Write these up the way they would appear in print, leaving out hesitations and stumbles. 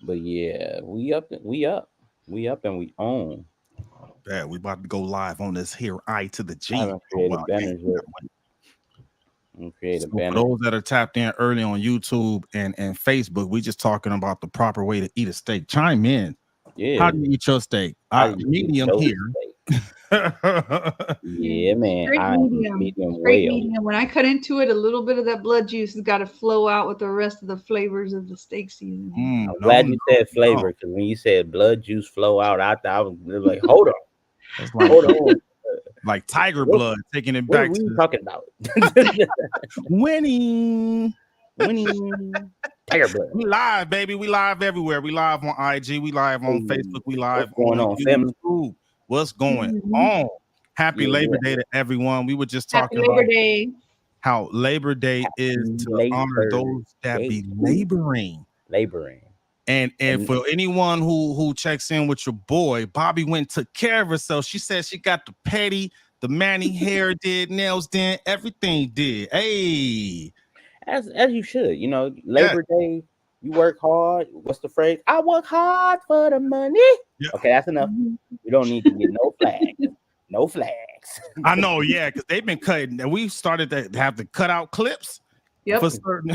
But yeah, we up, and we own. Yeah, we about to go live on this here I to the I G. haven't Oh, well, created banners yet. I'm creating so for banners. those that are tapped in early on YouTube and Facebook, we just talking about the proper way to eat a steak. Chime in. How Yeah, do you eat your steak? how do you eat Medium your here. steak? Yeah. Yeah, man, Straight I'm medium. medium Straight well. medium. When I cut into it, a little bit of that blood juice has got to flow out with the rest of the flavors of the steak seasoning. I'm No, glad no, you said no. flavor, because when you said blood juice flow out, I was like, hold on, That's like hold on. tiger What, blood, taking it what are back we to talking about? winning. Winning tiger blood. We live, baby. We live everywhere. We live on IG. We live on Hey, Facebook. We what's live going on on, family? YouTube. What's going Mhm. on? Happy Yeah, Labor yeah. Day to everyone. We were just Happy talking Labor about Day. how Labor Day is Happy to honor Labor those that Day. be laboring. Laboring. And And for anyone who checks in with your boy, Bobby went and took care of herself. She said she got the petty, the mani hair did, nails did, everything did. Hey, as you should, yeah, Labor Day, you work hard. What's the phrase? I work hard for the money. yeah. Okay, that's enough. Mhm. We don't need to get no flags. No flags. I know, yeah, because they've been cutting, and we started to have to cut out clips for Yep. certain.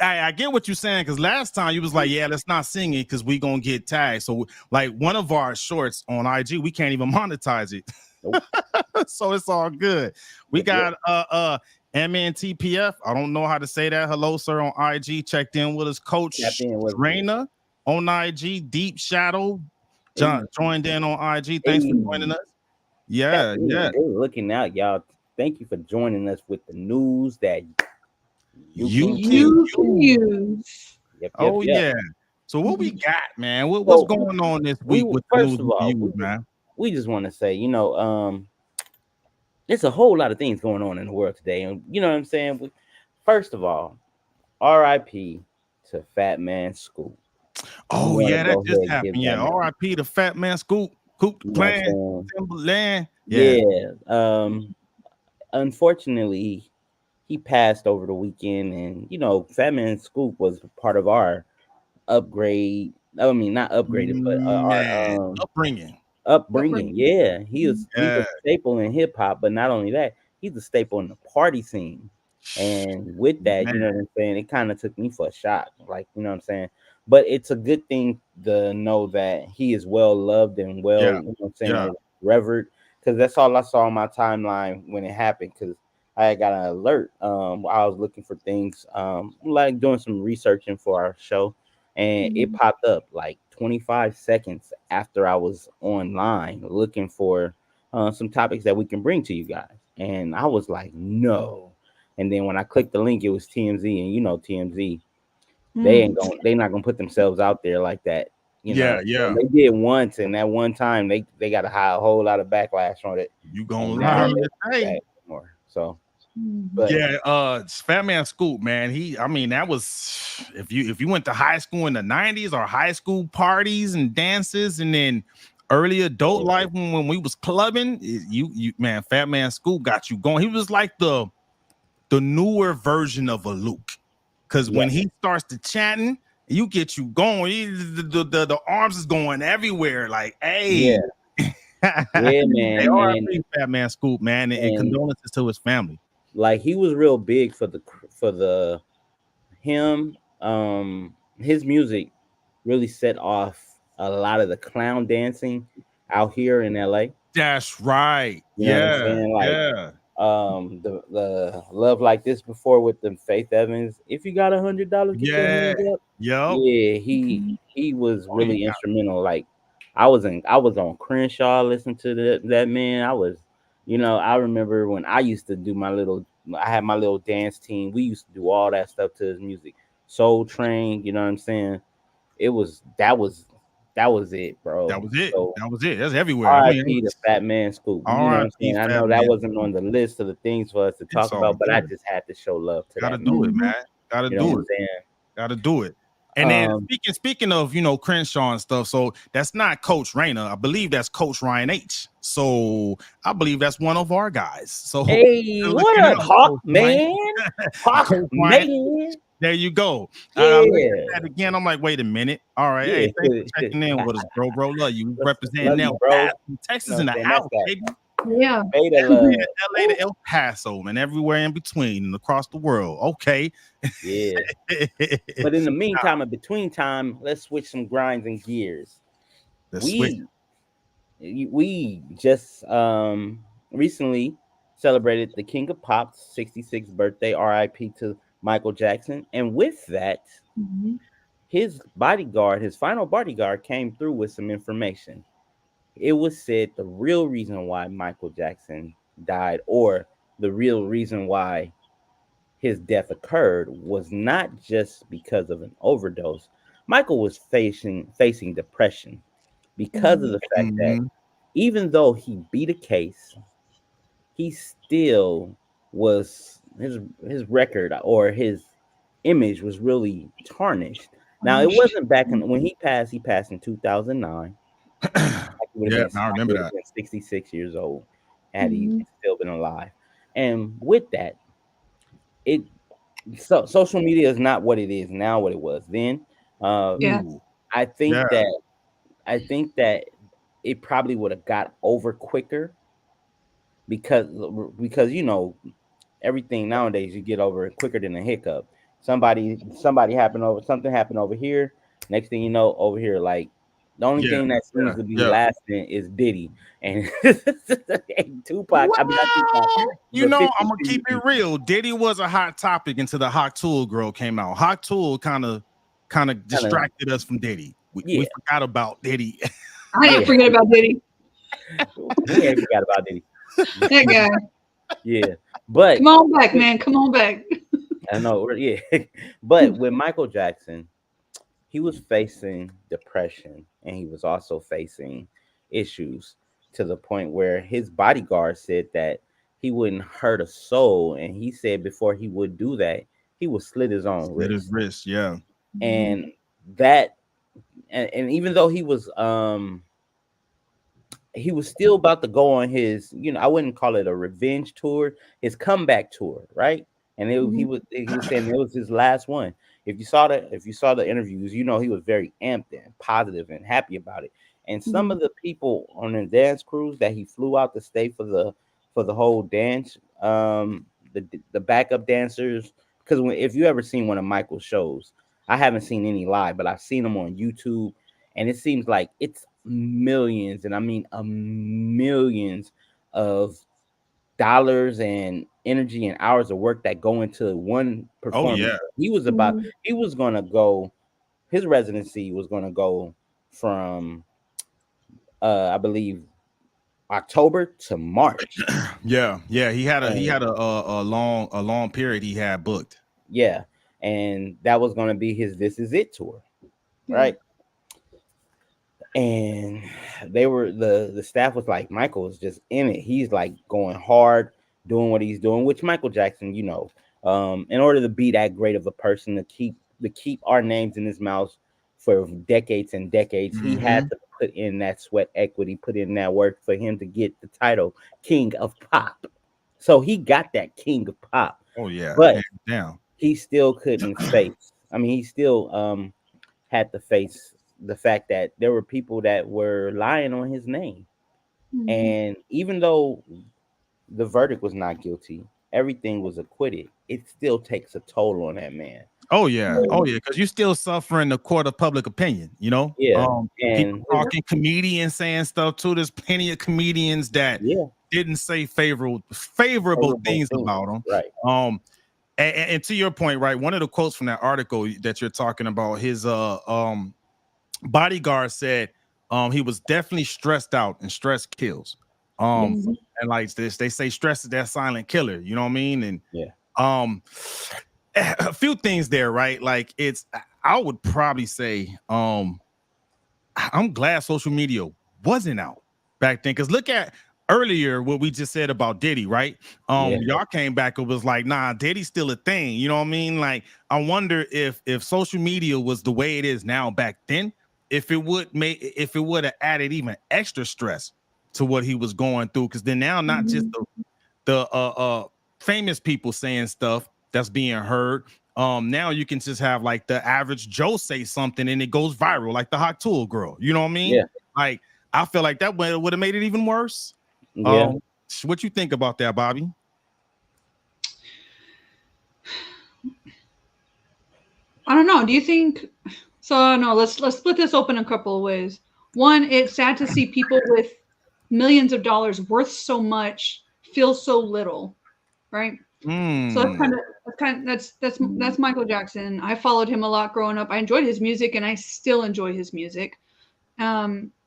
I get what you're saying, because last time you was like, yeah, let's not sing it because we gonna get tagged. So like one of our shorts on IG, we can't even monetize it. Nope. So it's all good. We Yep. got MNTPF. I don't know how to say that. Hello, sir, on IG. Checked in with us, Tap Coach in with Raina on IG. Deep Shadow hey, joined in on IG. Thanks for hey, joining us. tap Yeah, in. yeah. They looking out, y'all. Thank you for joining us with the news that you You can can use. You can use. use. Yep, yep, Oh yep. yeah. So what we Mhm. got, man? What's So going on this we week with the first news of we can all, use, man? we just want to say, there's a whole lot of things going on in the world today, and you know what I'm saying. First of all, R.I.P. to Fat Man Scoop. We Oh want to yeah, that go just ahead and give happened. Yeah. that man. R.I.P. the Fat Man Scoop, Coop the You know what Clan, I'm saying? Timberland. Yeah. Yeah. Unfortunately, he passed over the weekend, and Fat Man Scoop was part of our upgrade. I mean, not upgraded, but Man, our upbringing. upbringing. Upbringing. Yeah, Mhm. he's a Yeah. staple in hip hop, but not only that, he's a staple in the party scene. And with that, you Man. know what I'm saying, it kind of took me for a shock, like you know what I'm saying. But it's a good thing to know that he is well loved and well, Yeah. you know what I'm Yeah. saying, revered. Because that's all I saw on my timeline when it happened. Because I got an alert. I was looking for things, like doing some researching for our show, and it Mhm. popped up like 25 seconds after I was online looking for some topics that we can bring to you guys. And I was like, no. And then when I clicked the link, it was TMZ, and TMZ, Mm. they not gonna put themselves out there like that. Yeah. And Yeah. they did once, and that one time they got a whole lot of backlash on it, You gonna and now learn Mhm. they to don't do say. that anymore. So, Mhm. but Yeah, Fat Man Scoop, man. I mean, that was if you went to high school in the 90s or high school parties and dances and then early adult yeah, life when we was clubbing, you man, Fat Man Scoop got you going. He was like the newer version of a Luke. Cause yeah, when he starts to chatting, you get you going. The arms is going everywhere. Like, hey, yeah, yeah, hey, man, RIP Fat Man Scoop, man, and and condolences to his family. like he was real big for the him. His music really set off a lot of the clown dancing out here in LA. That's right. You know what I'm Yeah, saying? Like yeah. the Love Like This before with the Faith Evans. If you got $100, get your Yeah. hands up. Yep. Yeah, Mhm. he was Oh, you really got instrumental. Like I was on Crenshaw listening to that man. I remember when I used to do I had my little dance team. We used to do all that stuff to his music. Soul Train, you know what I'm saying? It was that was it, that bro. was it. So That was it. That's everywhere. I mean, R.I.P. the Fat Man Scoop. You know what I'm R.I.P. saying? I Fat know that Man. wasn't on the list of the things for us to It's talk all about, but I good. just had to show love to Gotta that man. do it, Mhm. man. Gotta You know what do I'm it. saying? Gotta do it. And then Um, speaking of Crenshaw and stuff, so that's not Coach Raina. I believe that's Coach Ryan H. So I believe that's one of our guys. So hey, looking what up, out, Hawk Coach Ryan. man? Hawk Coach Ryan. man. There you go. I looked at Yeah, that again. I'm like, wait a minute. All right. Hey, yeah. thanks for checking in with us, bro. Bro, love you. Representing Love you, El bro. Paso, You know Texas what in I'm the saying? That's house, that baby. Yeah. beta Yeah, love. LA to El Paso and everywhere in between and across the world. Okay. Yeah. But in the meantime, in between time, let's switch some grinds and gears. Let's switch. We we just recently celebrated the King of Pop's 66th birthday, RIP to Michael Jackson. And with that, Mhm. his bodyguard, his final bodyguard, came through with some information. It was said the real reason why Michael Jackson died, or the real reason why his death occurred, was not just because of an overdose. Michael was facing depression because of Mhm. the fact that Mhm. even though he beat a case, he still was his record or his image was really tarnished. Now it Punished. wasn't back in when he passed. He passed in 2009. He would have Yeah, been I remember that. 66 years old had he Mhm. still been alive. And with that, it social media is not what it is now. What it was then. Uh, Yeah. Ooh, I yeah, think that it probably would have got over quicker because you know everything nowadays you get over it quicker than a hiccup. Somebody happened over something happened over here. Next thing you know, over here, like the only yeah, thing that seems yeah, to be yeah. lasting is Diddy and, and Tupac. I mean not Tupac, Well, you but know, 50 I'm gonna keep it Cent. real. Diddy was a hot topic until the Hot Tool girl came out. Hot Tool kind of Kind of distracted us from Diddy. We yeah, forgot about Diddy. I didn't yeah. forget about Diddy. We ain't forgot about Diddy. That guy. Yeah, Come but on back, man. Come on back. I know, yeah. But with Michael Jackson, he was facing depression and he was also facing issues to the point where his bodyguard said that he wouldn't hurt a soul. And he said before he would do that, he would slit his own Slit his wrist. wrist, yeah. Mhm. And that, and even though he was still about to go on his, I wouldn't call it a revenge tour, his comeback tour, right? And Mhm. he was saying it was his last one. If you saw the interviews, he was very amped and positive and happy about it. And some Mhm. of the people on the dance cruise that he flew out to stay for the whole dance, the backup dancers, because if you ever seen one of Michael's shows, I haven't seen any live, but I've seen them on YouTube, and it seems like it's millions, and I mean millions of dollars and energy and hours of work that go into one Oh performance. yeah. Mhm. He was gonna go, his residency was gonna go from I believe October to March. Yeah, yeah. He And had a long period he had booked. yeah, and that was gonna be his This Is It tour, Yeah. right? And they were the staff was like, Michael is just in it. He's like going hard, doing what he's doing, which Michael Jackson, in order to be that great of a person, to keep our names in his mouth for decades and decades, he had Hmm. to put in that sweat equity, put in that work for him to get the title King of Pop. So he got that King of Pop, Oh yeah, but hands down. he still couldn't face. I mean, he still had to face the fact that there were people that were lying on his name. Mhm. And even though the verdict was not guilty, everything was acquitted, it still takes a toll on that man. Oh yeah, oh Um, yeah, because you're still suffering the court of public opinion. yeah, People and talking, comedians saying stuff too. There's plenty of comedians that yeah, didn't say favorable favorable things things, about him. right? And to your point, right? One of the quotes from that article that you're talking about, his bodyguard said he was definitely stressed out and stress kills. Um, Yes, Mhm. and like this, they say stress is that silent killer. You know what I mean? And yeah, um, a few things there, right? Like I would probably say I'm glad social media wasn't out back then. Because look at earlier what we just said about Diddy, right? yeah. Y'all came back and was like, nah, Diddy's still a thing. You know what I mean? Like, I wonder if social media was the way it is now back then, if it would have added even extra stress to what he was going through. Because then now not just Mhm. the famous people saying stuff that's being heard. Now you can just have like the average Joe say something and it goes viral, like the hot tool girl. You know what I mean? Yeah. Like I feel like that would have made it even worse. Yeah. What you think about that, Bobby? I don't know. Do you think so? No, let's split this open a couple of ways. One, it's sad to see people with millions of dollars worth so much feel so little, right? So that's Michael Jackson. I followed him a lot growing up. I enjoyed his music, and I still enjoy his music.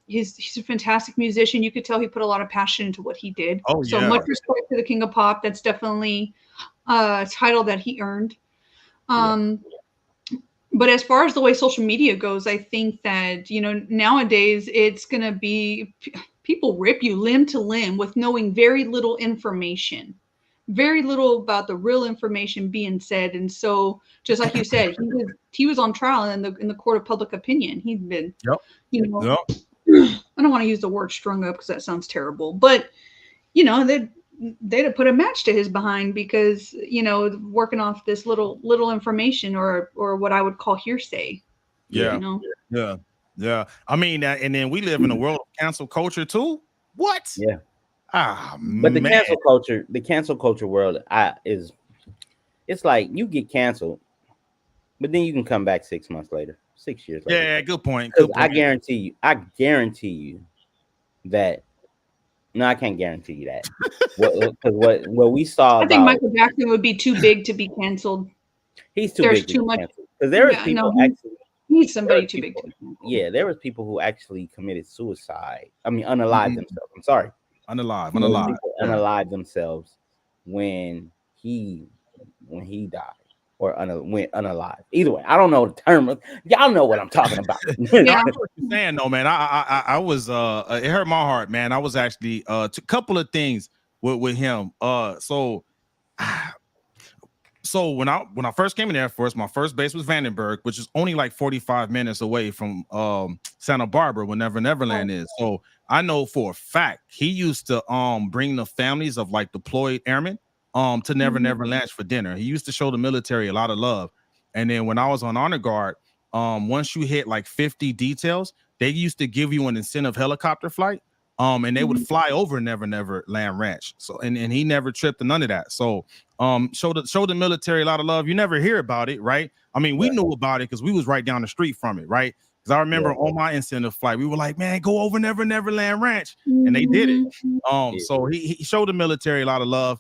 He's a fantastic musician. You could tell he put a lot of passion into what he did. Oh So yeah. much respect to the King of Pop. That's definitely a title that he earned. But as far as the way social media goes, I think that, nowadays it's going to be people rip you limb to limb with knowing very little information, very little about the real information being said. And so, just like you said, he was on trial in the court of public opinion. He'd been, Yep. Yep. I don't want to use the word strung up because that sounds terrible, but they'd have put a match to his behind because working off this little information or what I would call hearsay. Yeah. Yeah. I mean, and then we live in a world of cancel culture too. What? Yeah. But the cancel culture world it's like you get canceled, but then you can come back 6 months later, 6 years later. Yeah, good point. I guarantee you that. No, I can't guarantee you that. What we saw. I think Michael Jackson would be too big to be canceled. He's too big to be canceled because there was people actually. He's somebody too big to be canceled. Yeah, there was people who actually committed suicide. I mean, unalived themselves. I'm sorry, unalived themselves when he died. Or went unalive. Either way, I don't know the term. Y'all know what I'm talking about. Yeah, I know what you're saying, though, man. I was it hurt my heart, man. I was actually a couple of things with him. So when I first came in the Air Force, my first base was Vandenberg, which is only like 45 minutes away from Santa Barbara, where Neverland is. So I know for a fact he used to bring the families of like deployed airmen to Neverland for dinner. He used to show the military a lot of love. And then when I was on honor guard, once you hit like 50 details, they used to give you an incentive helicopter flight. And they would fly over Neverland Ranch. So and he never tripped to none of that. So show the military a lot of love. You never hear about it, right? I mean, we knew about it because we was right down the street from it, right? Because I remember on my incentive flight, we were like, man, go over Neverland Ranch. And they did it. So he showed the military a lot of love.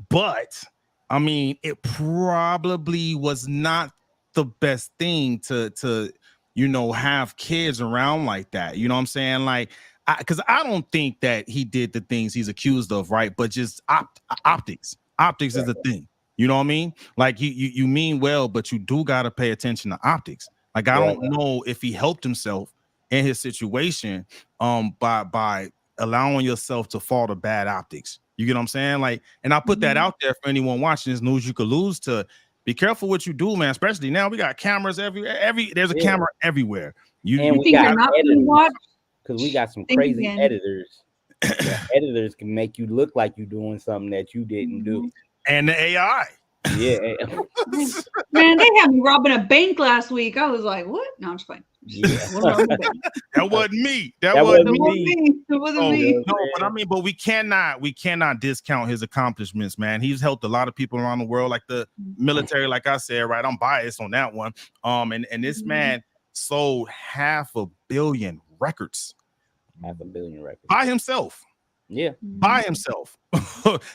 But I mean, it probably was not the best thing to have kids around like that. You know what I'm saying? Like, because I don't think that he did the things he's accused of, right? But just optics is the thing. You know what I mean? Like you mean well, but you do got to pay attention to optics. Like I don't know if he helped himself in his situation by allowing yourself to fall to bad optics. You get what I'm saying? Like, and I put that out there for anyone watching this news. You could lose to be careful what you do, man. Especially now, we got cameras everywhere. There's a camera everywhere. We got editors because we got some crazy editors. Editors can make you look like you're doing something that you didn't do. And the AI. Yeah, man, they had me robbing a bank last week. I was like, "What?" No, I'm just playing. Yeah. That wasn't me. That wasn't me. It wasn't me. No, but I mean, but we cannot discount his accomplishments, man. He's helped a lot of people around the world, like the military. Like I said, right? I'm biased on that one. And this man sold 500 million records. 500 million records by himself. Yeah, by himself.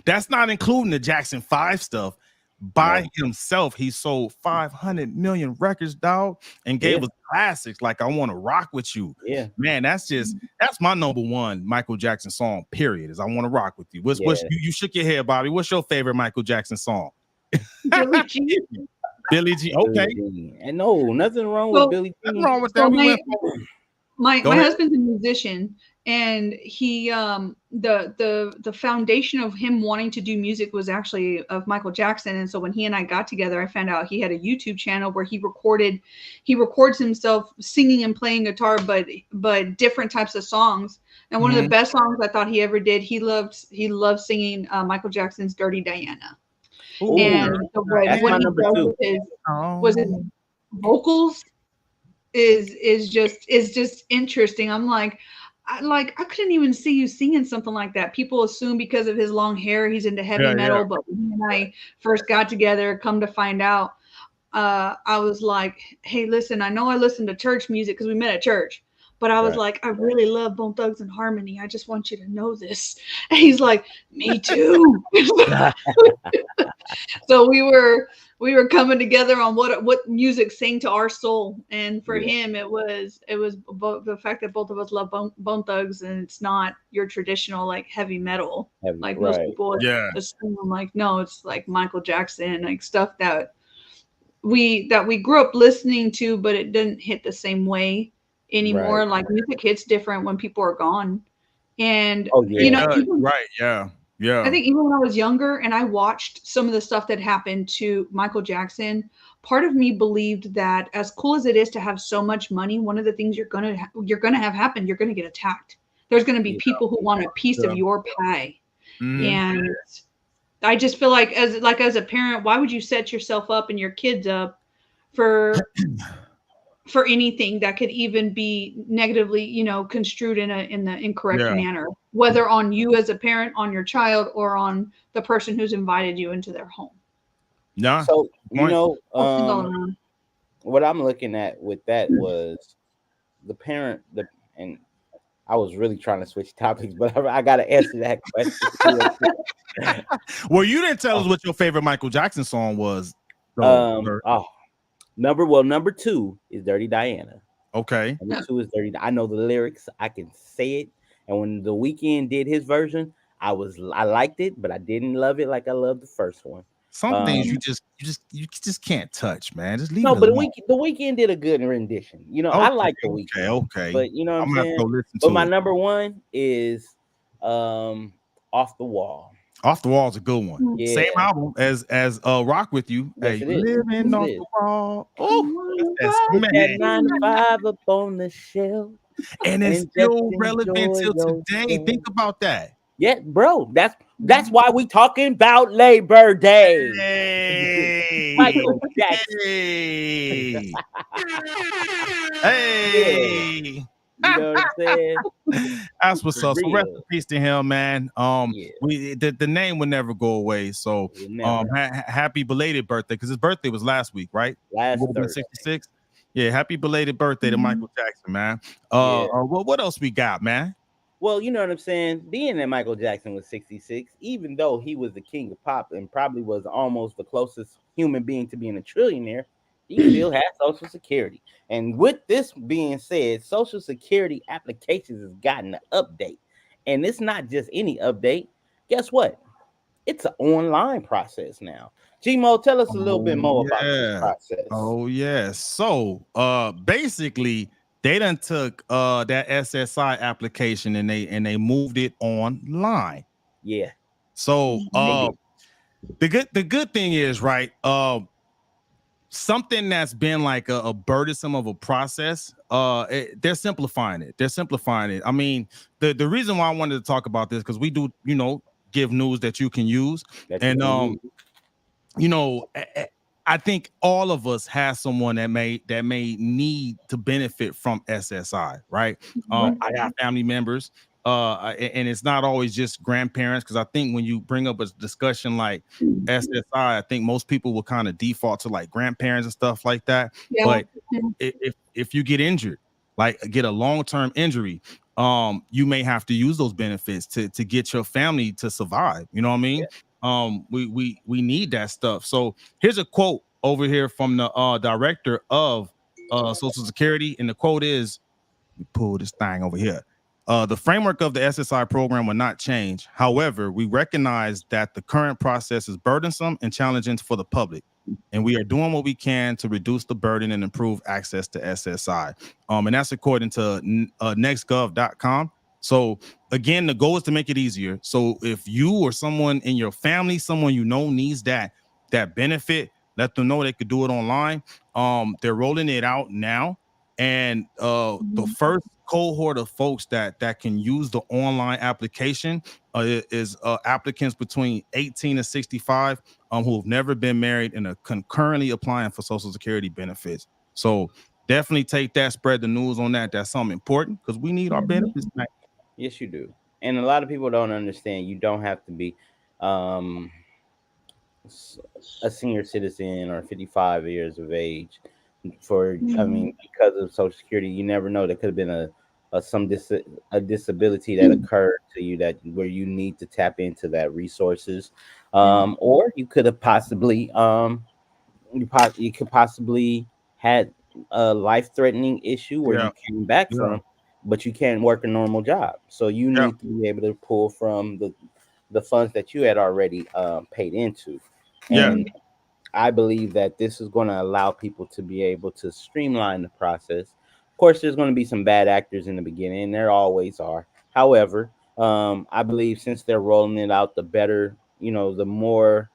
That's not including the Jackson 5 stuff. By himself, he sold 500 million records, dog, and gave us classics like "I Want to Rock with You." Yeah, man, that's my number one Michael Jackson song. Period. Is "I Want to Rock with You." What's you shook your head, Bobby? What's your favorite Michael Jackson song? Billie Jean. Billie Jean. Okay, and no, nothing wrong with Billie Jean. Nothing wrong with that. My husband's a musician, and he the foundation of him wanting to do music was actually of Michael Jackson. And so when he and I got together, I found out he had a YouTube channel where he records himself singing and playing guitar, but different types of songs. And one of the best songs I thought he ever did, he loved singing Michael Jackson's "Dirty Diana." Ooh, And the way that's what my he number does two. with his Oh, vocals is just interesting. I'm like, I couldn't even see you singing something like that. People assume because of his long hair he's into heavy yeah, yeah. metal, but when he and I first got together, come to find out, I was like, hey, listen, I know I listen to church music because we met at church, but I was Right. like, I really love Bone Thugs and Harmony. I just want you to know this. And he's like, me too. So we were coming together on what music sang to our soul, and for Yeah. him it was both the fact that both of us love Bone Thugs, and it's not your traditional like heavy metal Heavy. like most Right. people Yeah. assume. Like, no, it's like Michael Jackson, like stuff that we grew up listening to, but it didn't hit the same way Right. anymore. Like, music hits different when people are gone, and Oh It yeah. does. even Right. Yeah. I Yeah. think even when I was younger and I watched some of the stuff that happened to Michael Jackson, part of me believed that as cool as it is to have so much money, one of the things you're gonna have happen, you're gonna get attacked. There's gonna be Yeah. people who want a piece of Yeah. your pie, Hmm. and I just feel like as a parent, why would you set yourself up and your kids up for for anything that could even be negatively, construed in the incorrect Yeah. manner, whether on you as a parent, on your child, or on the person who's invited you into their home. Nah. So Point. Blessings all around. what I'm looking at with that was the parent, and I was really trying to switch topics, but I got to answer that question real quick. Well, you didn't tell us what your favorite Michael Jackson song was, though. Um, Bert. oh, number two is Dirty Diana. Okay. Number two is Dirty. I know the lyrics. I can say it. And when the weekend did his version, I liked it, but I didn't love it like I loved the first one. Some things Um, you just can't touch, man. Just leave no, it but alone. the weekend did a good rendition. I Okay. like the Okay. weekend, Okay. but you know what I'm I'm gonna have to saying. go listen But to my it. number one is um Off the Wall. Off the Wall's a good one. Same Yeah, album as Rock With You. yes Hey, it is. living Yes it off is. the wall. Oh, that's Put that man. 9 to 5 up on the shelf And it's and just still relevant enjoy till today. yourself. Think about that. Yeah, bro. That's why we talking about Labor Day. Hey, Michael Jackson. hey, Yeah, hey. you know what I'm saying? That's what's For up. So rest in real. peace to him, man. Yeah, The name will never go away. So it will never. happy belated birthday, because his birthday was last week, right? It Last would have been Thursday. 66. Yeah, happy belated birthday to Michael Jackson, man. Yeah. What else we got, man? Well, you know what I'm saying? Being that Michael Jackson was 66, even though he was the king of pop and probably was almost the closest human being to being a trillionaire, he still had Social Security. And with this being said, Social Security applications has gotten an update. And it's not just any update. Guess what? It's an online process now. Gmo, tell us a little bit Oh more about this yeah. process. Oh yeah. So basically they done took that SSI application and they moved it online. Yeah, So they did. the good thing is, right, something that's been like a burdensome of a process, they're simplifying it. I mean, the reason why I wanted to talk about this, because we do, give news that you can use. That you And can use. you know, I think all of us have someone that may need to benefit from SSI, right? Right. I got family members, and it's not always just grandparents, because I think when you bring up a discussion like SSI, I think most people will kind of default to like grandparents and stuff like that. Yeah. But if you get injured, like get a long-term injury, you may have to use those benefits to get your family to survive. You know what I mean? We need that stuff. So here's a quote over here from the director of Social Security, and the quote is, pull this thing over here. The framework of the SSI program will not change. However, we recognize that the current process is burdensome and challenging for the public, and we are doing what we can to reduce the burden and improve access to SSI. And that's according to nextgov.com. So again, the goal is to make it easier. So if you or someone in your family, someone needs that benefit, let them know they could do it online. They're rolling it out now. And the first cohort of folks that can use the online application is applicants between 18 and 65 who have never been married and are concurrently applying for Social Security benefits. So definitely take that, spread the news on that. That's something important because we need our benefits back. Yes, you do. And a lot of people don't understand. You don't have to be um, a senior citizen or 55 years of age for. I mean, because of Social Security, you never know. There could have been a disability that occurred to you that where you need to tap into that resources, or you could have possibly you could possibly had a life threatening issue where Yeah, you came back yeah, from, but you can't work a normal job. So you yeah, need to be able to pull from the funds that you had already paid into. yeah. And I believe that this is going to allow people to be able to streamline the process. Of course, there's going to be some bad actors in the beginning, and there always are. However, I believe since they're rolling it out, the better, the more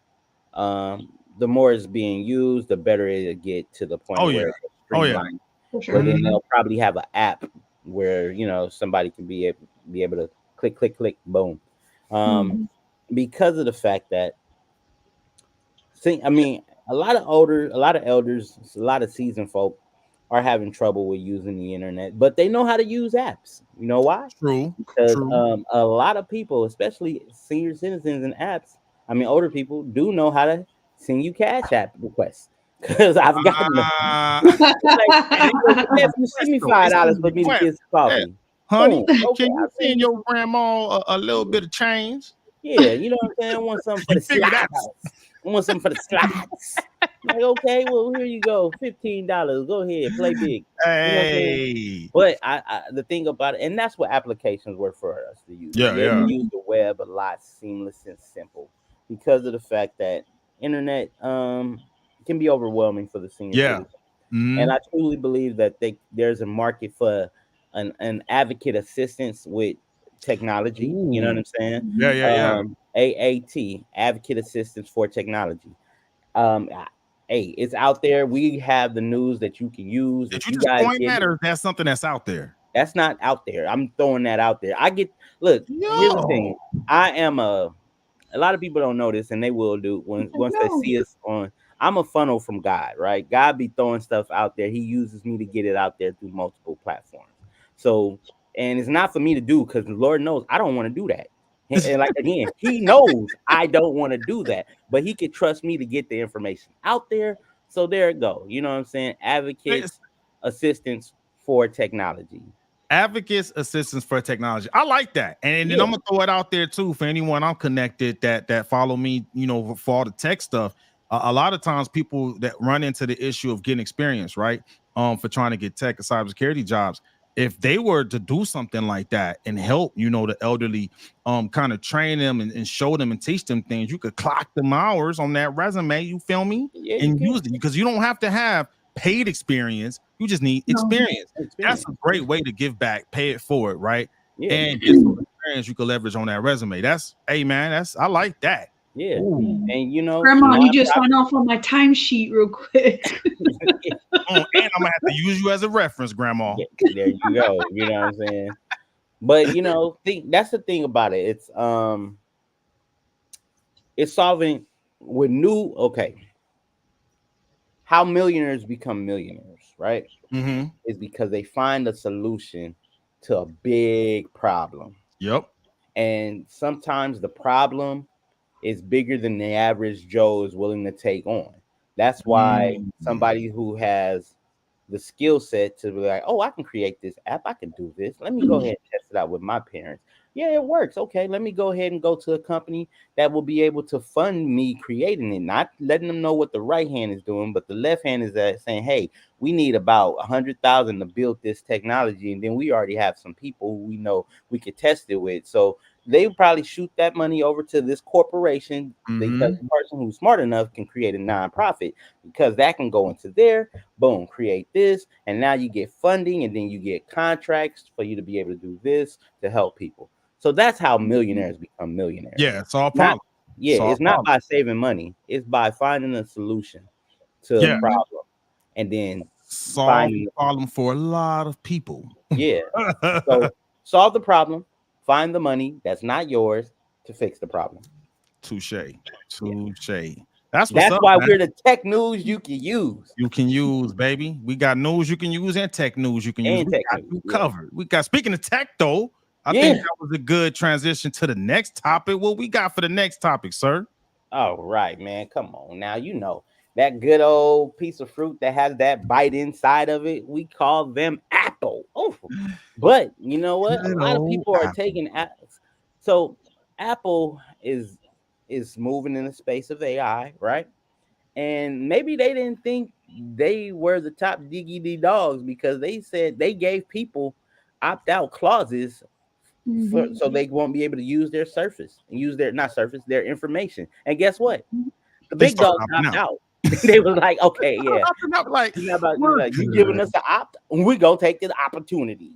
it's being used, the better it'll get to the point Oh where yeah, it's oh yeah. streamlined. For Where sure. then Mhm. they'll probably have an app where somebody can be able to click, click, click, boom. Um, because of the fact that see, I mean, a lot of elders, a lot of seasoned folk are having trouble with using the internet, but they know how to use apps. You know why? True, Because true. a lot of people, especially senior citizens and apps, I mean, older people do know how to send you cash app requests. Because I've gotten them. It's like, It yo, ain't a nephew, send request me though. It's a $5 for me to request. get some Yeah, coffee. honey, Boom. Okay, can you I'll send send you your some. grandma a little bit of change? Yeah, you know what I'm saying? I want something for You the figure that out. slides. I want something for the slides. Like, okay, well, here you go. $15. Go ahead, play big. You know what I'm saying? Hey, But the thing about it, and that's what applications were for us to use. yeah, Be able to yeah, use the web a lot seamless and simple because of the fact that internet can be overwhelming for the senior yeah. citizen. And Mm-hmm. I truly believe that there's a market for an advocate assistance with technology. You know what Ooh, I'm saying? yeah, yeah, yeah. AAT, Advocate Assistance for Technology. Hey, it's out there. We have the news that you can use. Did If you you just guys coin get that, it, or is that something that's out there? that's not out there. I'm throwing that out there. Look, here's the thing. Yo, I am a lot of people don't know this, and they will do once they No. see us on. I'm a funnel from God, right? God be throwing stuff out there. He uses me to get it out there through multiple platforms. So, and it's not for me to do because the Lord knows I don't want to do that. And like again, He knows I don't want to do that, but He could trust me to get the information out there. So there it go. You know what I'm saying? it's Advocates, assistance for technology. advocates assistance for technology. I like that, and then I'm Yeah, gonna throw it out there too for anyone I'm connected that follow me. For all the tech stuff. A lot of times, people that run into the issue of getting experience, right? For trying to get tech and cybersecurity jobs. If they were to do something like that and help, the elderly, kind of train them and show them and teach them things, you could clock them hours on that resume. You feel me? yeah, you And can use it because you don't have to have paid experience. You just need No. experience. That's a experience. Yeah, great way to give back, pay it forward, right? yeah. And get some experience you can leverage on that resume. That's hey man, I like that. Yeah. Ooh. And Grandma, you just nonprofit. went off on my timesheet real quick. And I'm gonna have to use you as a reference, grandma. Yeah, there you go. You know what I'm saying? But think that's the thing about it. It's solving with new how millionaires become millionaires, right? Mm-hmm. Is because they find a solution to a big problem. Yep. And sometimes the problem is bigger than the average Joe is willing to take on. That's why Mm. somebody who has the skill set to be like, oh, I can create this app, I can do this. Let me go ahead and test it out with my parents. Yeah, it works. Okay, let me go ahead and go to a company that will be able to fund me creating it, not letting them know what the right hand is doing, but the left hand is saying, hey, we need about 100,000 to build this technology, and then we already have some people who we know we could test it with. So they would probably shoot that money over to this corporation because Mm-hmm. the person who's smart enough can create a nonprofit because that can go into there, boom, create this, and now you get funding and then you get contracts for you to be able to do this to help people. So that's how millionaires become millionaires. Yeah, it's all Not problem. Yeah, It's all it's not problem. by saving money, it's by finding a solution to a Yeah. problem and then solve the problem for a lot of people. Yeah. So solve the problem, find the money that's not yours to fix the problem. Touche. Yeah. That's what's That's up, why man. we're the tech news you can use. You can use, baby. We got news you can use and tech news you can use. And We tech got news, you yeah. covered. We got, speaking of tech, though, I think that was a good transition to the next topic. What we got for the next topic, sir? All right, man. Come on. Now, you know, that good old piece of fruit that has that bite inside of it, we call them apple. Oh, but you know what? A Good lot of old people are apple. taking so Apple is moving in the space of AI, right? And maybe they didn't think they were the top diggity dogs because they said they gave people opt-out clauses so they won't be able to use their surface and use their not surface their information. And guess what? The They big start dogs opting opt out. out. They was like, okay, yeah, Like, you giving us an opt, we gonna take the opportunity.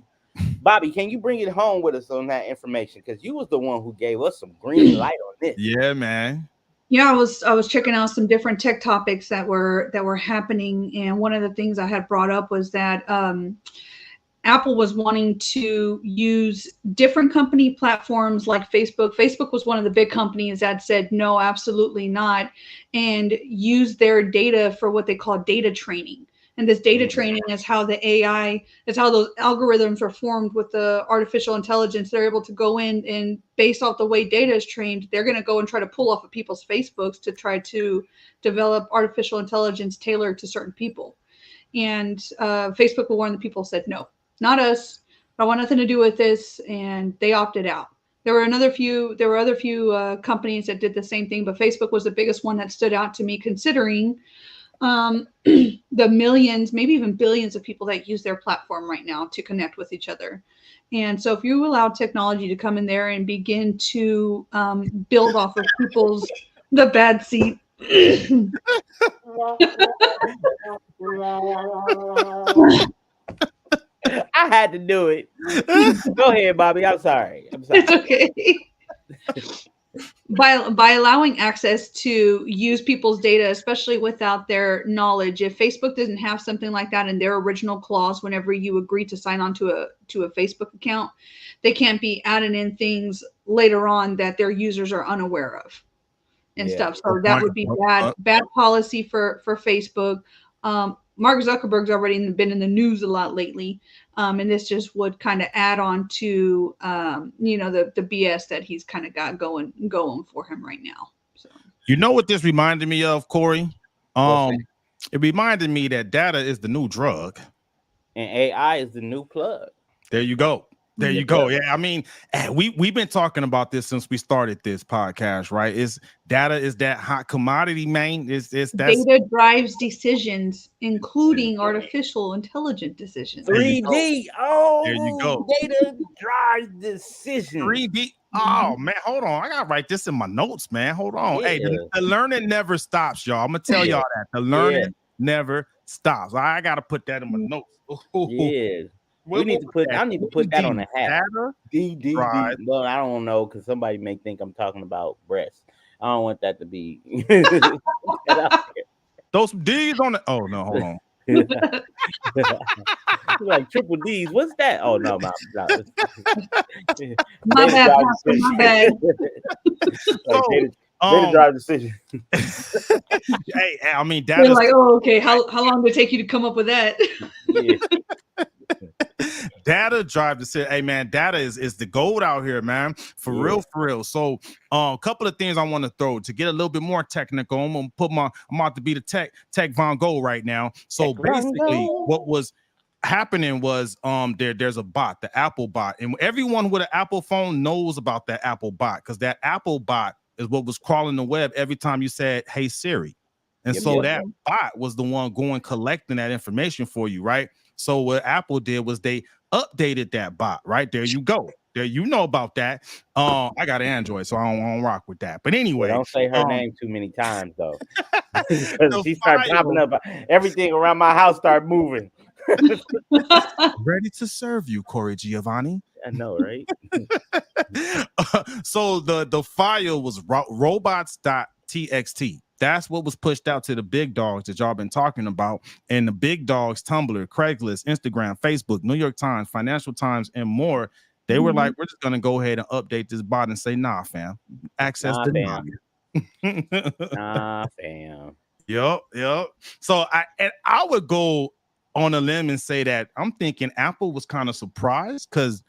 Bobby, can you bring it home with us on that information? Because you was the one who gave us some green light on this. Yeah, man. Yeah, I was checking out some different tech topics that were happening, and one of the things I had brought up was that Apple was wanting to use different company platforms like Facebook. Facebook was one of the big companies that said no, absolutely not, and use their data for what they call data training. And this data training is how the AI, is how those algorithms are formed with the artificial intelligence. They're able to go in and based off the way data is trained, they're going to go and try to pull off of people's Facebooks to try to develop artificial intelligence tailored to certain people. And Facebook will warn the people, said no, not us. I want nothing to do with this, and they opted out. There were other few companies that did the same thing, but Facebook was the biggest one that stood out to me, considering the millions, maybe even billions of people that use their platform right now to connect with each other. And so if you allow technology to come in there and begin to build off of the bad seed. I had to do it. Go ahead, Bobby. I'm sorry. It's okay. By allowing access to use people's data, especially without their knowledge, if Facebook doesn't have something like that in their original clause, whenever you agree to sign on to a Facebook account, they can't be adding in things later on that their users are unaware of and stuff. So that would be bad policy for Facebook. Mark Zuckerberg's already been in the news a lot lately. And this just would kind of add on to, the BS that he's kind of got going for him right now. So, you know what this reminded me of, Corey? It reminded me that data is the new drug. And AI is the new plug. There you go. There you go. Yeah, I mean, we've been talking about this since we started this podcast, right? Data is that hot commodity, man. Data drives decisions, including artificial intelligent decisions. 3D. Oh, there you go. Data drives decisions. 3D. Oh man, hold on. I gotta write this in my notes, man. Hold on. Yeah. Hey, the learning never stops, y'all. I'm gonna tell y'all that the learning never stops. I gotta put that in my notes. Yeah. I need to put that on a hat. D. Well, I don't know, because somebody may think I'm talking about breasts. I don't want that to be. Those D's on the. Oh no, hold on. Like triple D's. What's that? Oh no, my bad. Data drive decision. Hey, I mean, data. Like, oh, okay. How long did it take you to come up with that? Yeah. Data drive decision. Hey man, data is the gold out here, man. For real. So a couple of things I want to throw to get a little bit more technical. I'm about to be the tech Von Gogh right now. So basically what was happening was there's a bot, the Apple bot, and everyone with an Apple phone knows about that Apple bot, because that Apple bot is what was crawling the web every time you said, "Hey Siri." And that bot was the one going collecting that information for you, right? So what Apple did was they updated that bot, right? There you go. There, you know about that. I got an Android, so I don't rock with that. But anyway, don't say her name too many times though. Because she started popping up. Everything around my house started moving. Ready to serve you, Corey Giovanni. I know, right? So the file was robots.txt. That's what was pushed out to the big dogs that y'all been talking about. And the big dogs, Tumblr, Craigslist, Instagram, Facebook, New York Times, Financial Times, and more. They were like, we're just going to go ahead and update this bot and say, nah, fam, access Nah, denied. fam. Nah, fam. Yep. So I would go on a limb and say that I'm thinking Apple was kind of surprised because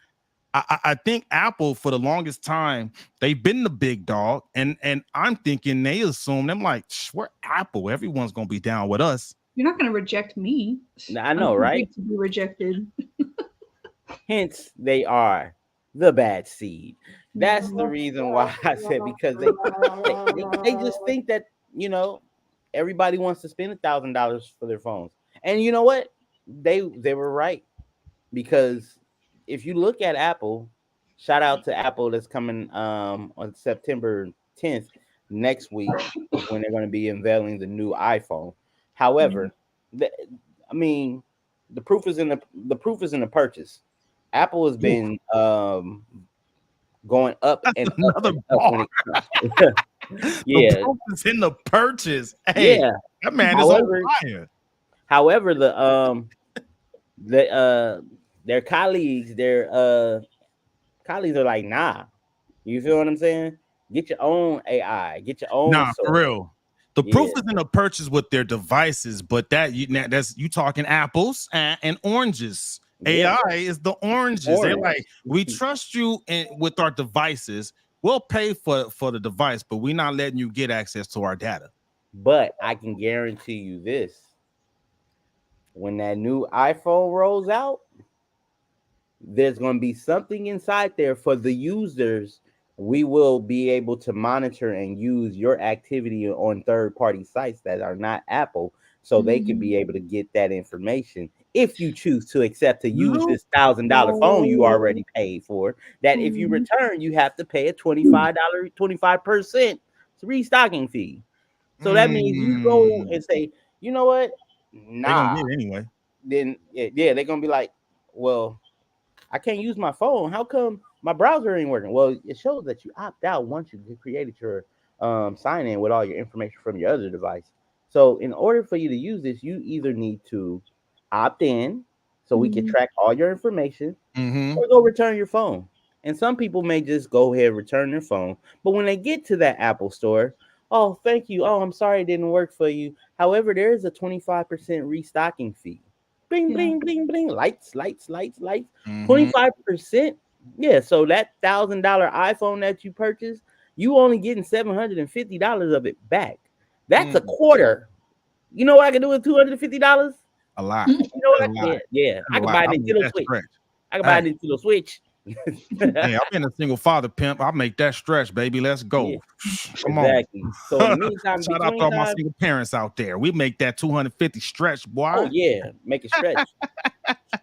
I think Apple for the longest time they've been the big dog, and I'm thinking they assume them like we're Apple, everyone's gonna be down with us. You're not going to reject me. I I'm know, too right? big to be rejected. Hence, they are the bad seed. That's the reason why I said because they just think that everybody wants to spend $1,000 for their phones, and you know what? They were right because if you look at Apple, shout out to Apple that's coming on September 10th next week is when they're going to be unveiling the new iPhone. However, the, I mean, the proof is in the purchase. Apple has been going up That's and up another and up when bar. it comes. The Yeah, proof is in the purchase. Hey, yeah. that man is on However, fire. however, the their colleagues are like, nah. You feel what I'm saying? Get your own AI, get your own Nah, for source. real. The proof Yeah, is in the purchase with their devices, but that's you talking apples and oranges. yeah. AI is the oranges. They're Orange. like, we trust you with our devices. We'll pay for the device, but we're not letting you get access to our data. But I can guarantee you this: when that new iPhone rolls out, there's going to be something inside there for the users. We will be able to monitor and use your activity on third party sites that are not Apple, so they could be able to get that information if you choose to accept to use this $1,000 phone you already paid for. That if you return, you have to pay a $25, 25% restocking fee. So that means you go and say, you know what? They're gonna Nah. get it anyway. Then yeah, they're gonna be like, well, I can't use my phone. How come my browser ain't working? Well, it shows that you opt out once you created your sign in with all your information from your other device. So in order for you to use this, you either need to opt in so we can track all your information, or go return your phone. And some people may just go ahead and return their phone. But when they get to that Apple store, oh, thank you. Oh, I'm sorry it didn't work for you. However, there is a 25% restocking fee. Bling, Yeah. bling, bling, bling. Lights, lights, lights, lights. Mhm. 25%. Yeah. So that $1,000 iPhone that you purchased, you only getting $750 of it back. That's a quarter. You know what I can do with $250? A lot. You know A what? lot. Yeah. I A can lot. buy a I make Nintendo that Switch. stretch. I can buy a Hey, Nintendo Switch. hey, I've been a single father pimp. I'll make that stretch, baby. Let's Yeah, go. Come on. exactly. So in the meantime, Shout out to between all my time, single parents out there. We make that 250 stretch, oh boy. yeah, make it stretch.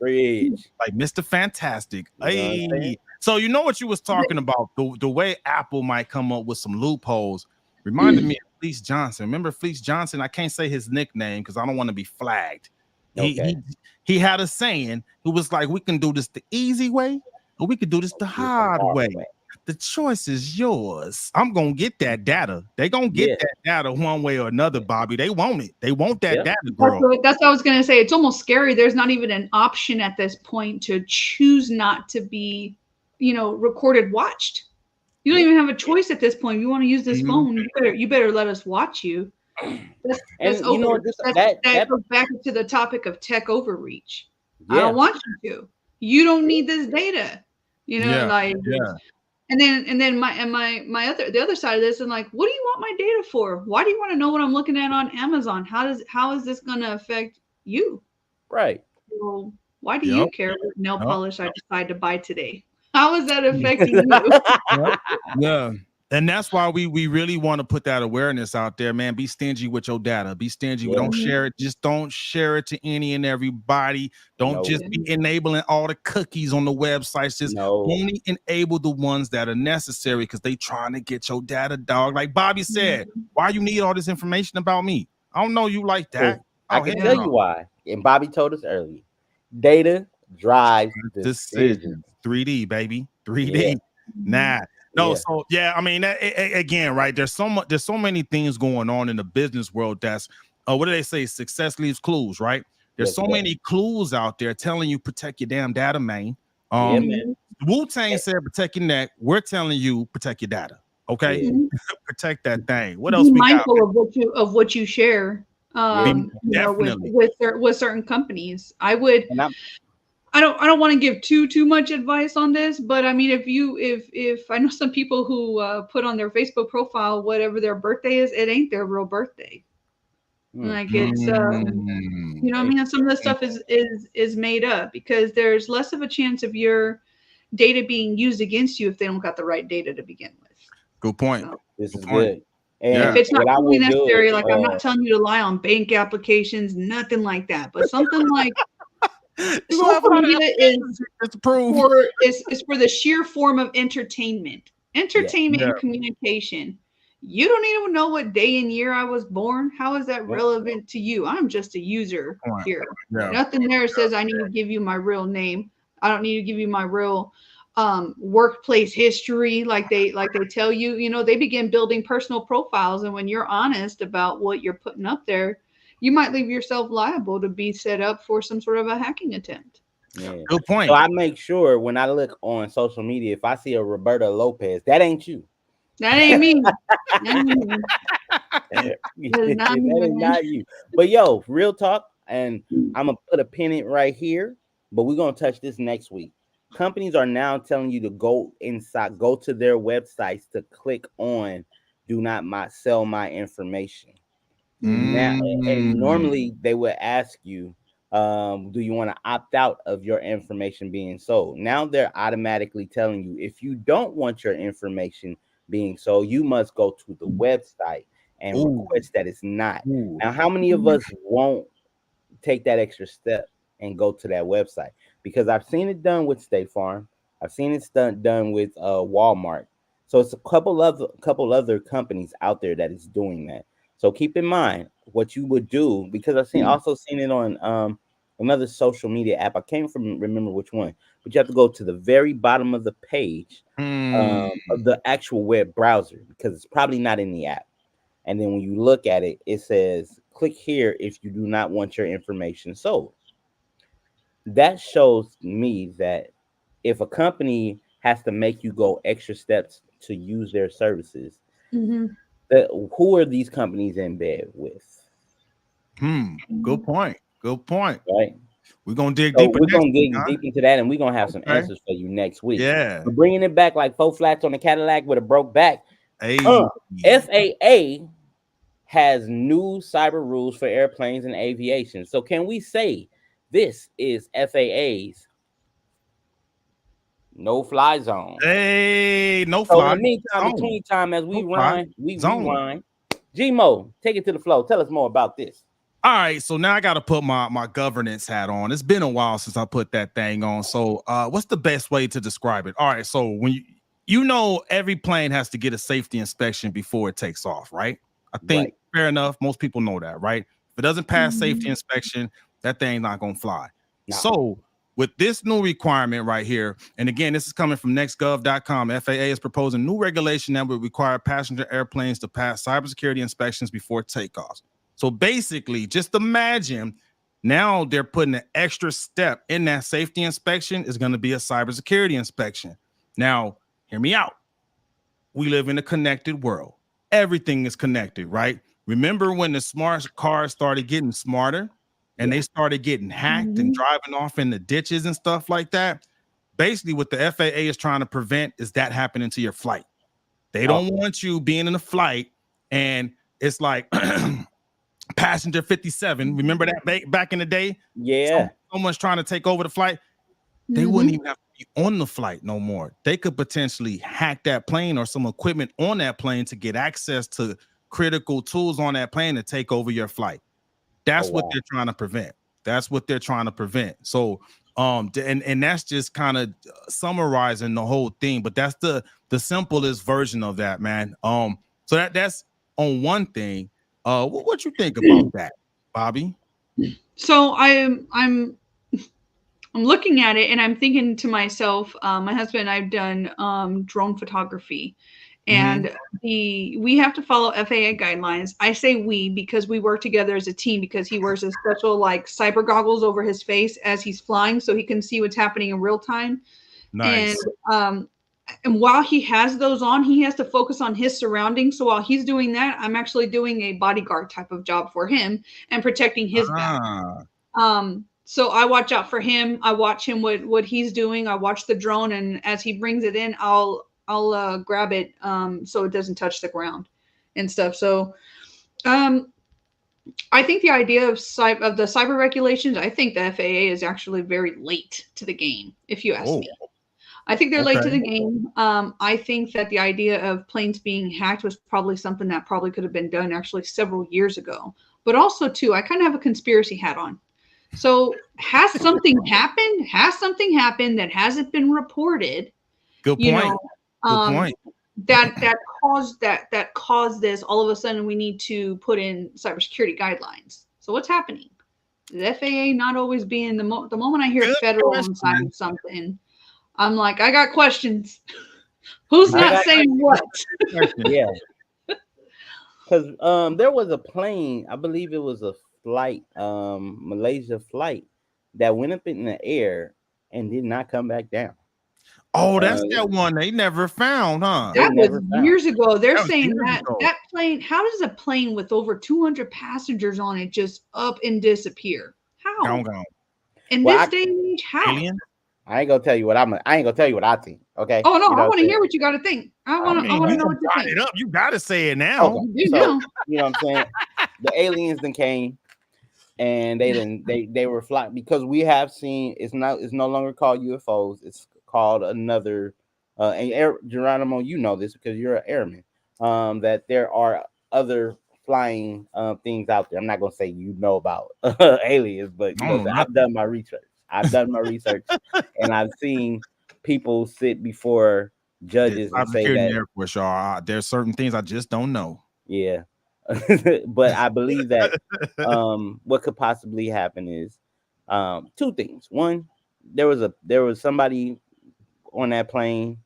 Like Mr. Fantastic. You know what I'm saying? Hey. So you know what you was talking about? The way Apple might come up with some loopholes reminded me of Fleece Johnson. Remember Fleece Johnson? I can't say his nickname because I don't want to be flagged. He, Okay. he he had a saying. It was like, we can do this the easy way, or we could do this the It's the hard hard way. way. The choice is yours. I'm gonna get that data. They gonna get Yeah. that data one way or another, Bobby. They want it. They want that Yep. data, That's girl. what I was going to say. It's almost scary. There's not even an option at this point to choose not to be, recorded, watched. You don't Yeah. even have a choice at this point. You want to use this Mhm. phone, you better let us watch you. That's And you over. know this That that goes back to the topic of tech overreach. I yeah. don't want you to. You don't need this data. Yeah, Like, yeah. and then my the other side of this, and like, what do you want my data for? Why do you want to know what I'm looking at on Amazon? How is this going to affect you? Right. Well, why do Yep. you care what nail Yep. polish I decide to buy today? How is that affecting you? Yep. Yeah. And that's why we really want to put that awareness out there, man. Be stingy with your data. Be stingy. Yeah. Don't share it. Just don't share it to any and everybody. Don't No. just be enabling all the cookies on the websites. Just No. only enable the ones that are necessary because they trying to get your data, dog. Like Bobby said, why you need all this information about me? I don't know you like that. I Oh, can hell tell no. you why. And Bobby told us earlier. Data drives decisions. Decisions. 3D, baby. 3D. Yeah. Nah. No, Yeah, so yeah, I mean, again, right? There's so many things going on in the business world. That's what do they say? Success leaves clues, right? There's yes, so sir. many clues out there telling you protect your damn data, man. Yeah, man. Mhm. Wu-Tang said protect your neck. We're telling you protect your data. Okay, Yeah, Mhm. protect that thing. What else Be we got? mindful of what you share. yeah. Definitely. With certain companies. I would. And I'm I don't want to give too much advice on this, but I mean, if I know some people who put on their Facebook profile whatever their birthday is, it ain't their real birthday. mm, Like it's you Mm, know what I hey, mean. And some of the stuff is made up because there's less of a chance of your data being used against you if they don't got the right data to begin with. good point. So this Good is point. good. if Yeah. And it's not what I truly will do, necessary, like I'm not telling you to lie on bank applications, nothing like that. But something like You gonna have a social lot of media applications just to prove. is for the sheer form of entertainment. yeah, Entertainment Yeah. and communication. You don't even know what day and year I was born. How is that yeah, relevant to you? I'm just a user Point. here. Yeah. Nothing there says I need to give you my real name. I don't need to give you my real workplace history like they tell you. You know, they begin building personal profiles, and when you're honest about what you're putting up there, you might leave yourself liable to be set up for some sort of a hacking attempt. yeah. Good So point. I make sure when I look on social media, if I see a Roberta Lopez, that ain't you. That ain't me. That ain't me. That That is not me, is man. not you. But yo, real talk, and I'm gonna put a pin in it right here. But we're gonna touch this next week. Companies are now telling you to go inside, go to their websites to click on "Do not sell my information." Now, and Mm. normally they would ask you, do you want to opt out of your information being sold? Now they're automatically telling you if you don't want your information being sold, you must go to the website and Ooh. request that it's not. Ooh. Now, how many of us won't take that extra step and go to that website? Because I've seen it done with State Farm, I've seen it done with Walmart. So it's a couple other companies out there that is doing that. So keep in mind what you would do, because I've also seen it on another social media app. I can't remember which one, but you have to go to the very bottom of the page Mm. of the actual web browser, because it's probably not in the app. And then when you look at it, it says click here if you do not want your information sold. That shows me that if a company has to make you go extra steps to use their services, Mhm. that who are these companies in bed with, Good point. Good point. right? We're gonna dig So deeper we're next gonna week, dig huh? deep into that, and we're gonna have some Okay. answers for you next week. Yeah. But bringing it back like four flats on a Cadillac with a broke back, Hey. FAA has new cyber rules for airplanes and aviation. So can we say this is FAA's no fly zone? Hey, no So in fly the meantime, zone. between time as No fly we zone. rewind. Gmo, take it to the flow. Tell us more about this. All right, so now I got to put my governance hat on. It's been a while since I put that thing on. So, what's the best way to describe it? All right, so when you know every plane has to get a safety inspection before it takes off, right? I think Right. fair enough. Most people know that, right? If it doesn't pass safety Mhm. inspection, that thing not gonna fly. No. So with this new requirement right here, and again, this is coming from nextgov.com. FAA is proposing new regulation that would require passenger airplanes to pass cybersecurity inspections before takeoffs. So basically, just imagine now they're putting an extra step in that safety inspection is going to be a cybersecurity inspection. Now, hear me out. We live in a connected world. Everything is connected, right? Remember when the smart cars started getting smarter and Yeah. they started getting hacked and Mhm. driving off in the ditches and stuff like that? Basically, what the FAA is trying to prevent is that happening to your flight. They don't Okay. want you being in a flight and it's like passenger 57. Remember that back in the day? Yeah. Someone's trying to take over the flight. They wouldn't Mhm. even have to be on the flight no more. They could potentially hack that plane or some equipment on that plane to get access to critical tools on that plane to take over your flight. Oh That's what wow. they're trying to prevent. That's what they're trying to prevent. So, and that's just kind of summarizing the whole thing. But that's the simplest version of that, man. So that's on one thing. What you think about that, Bobby? So I'm I'm looking at it and I'm thinking to myself, my husband and I've done drone photography, Mm-hmm. and we have to follow FAA guidelines. I say we because we work together as a team, because he wears a special like cyber goggles over his face as he's flying so he can see what's happening in real time. And Nice. um and while he has those on, he has to focus on his surroundings. So while he's doing that, I'm actually doing a bodyguard type of job for him and protecting his back. Ah, So I watch out for him. I watch him what he's doing. I watch the drone, and as he brings it in, I'll grab it so it doesn't touch the ground and stuff. So um, I think the idea of of the cyber regulations, I think the FAA is actually very late to the game, if you ask oh, me. I think they're late to okay. the game. I think that the idea of planes being hacked was probably something that probably could have been done actually several years ago. But also, too, I kind of have a conspiracy hat on. So, has something happened? Has something happened that hasn't been reported? Good You point. know, Good um, point. that caused this. All of a sudden, we need to put in cybersecurity guidelines. So, what's happening? The FAA not always being the moment I hear Good federal inside question. of something, I'm like, I got questions. Who's I not got saying what? Question. yeah, because there was a plane, I believe it was a flight, Malaysia flight that went up in the air and did not come back down. Oh, that's Uh, that one they never found, huh? they That was never found. years ago. They're That was saying years that ago. that plane, how does a plane with over 200 passengers on it just up and disappear? Gone, How? gone. In Well, this day and age, how? Alien. I ain't gonna tell you what I ain't gonna tell you what I think. Okay, Oh no, you know I what want I'm to saying. hear what you got to think. I I mean, want you to know what you brought think. it up. You got to say it Okay, now. You do so now. you know what I'm saying. The aliens then came and they were flying because we have seen it's no longer called UFOs. It's called another. And Geronimo, you know this because you're an airman. That there are other flying things out there. I'm not gonna say you know about aliens, but you I know don't know I've nothing. done my research. I've done my research, and I've seen people sit before There's judges and say cybersecurity in that the Air Force, y'all. There's certain things I just don't know. yeah, but I believe that what could possibly happen is two things. One, there was somebody on that plane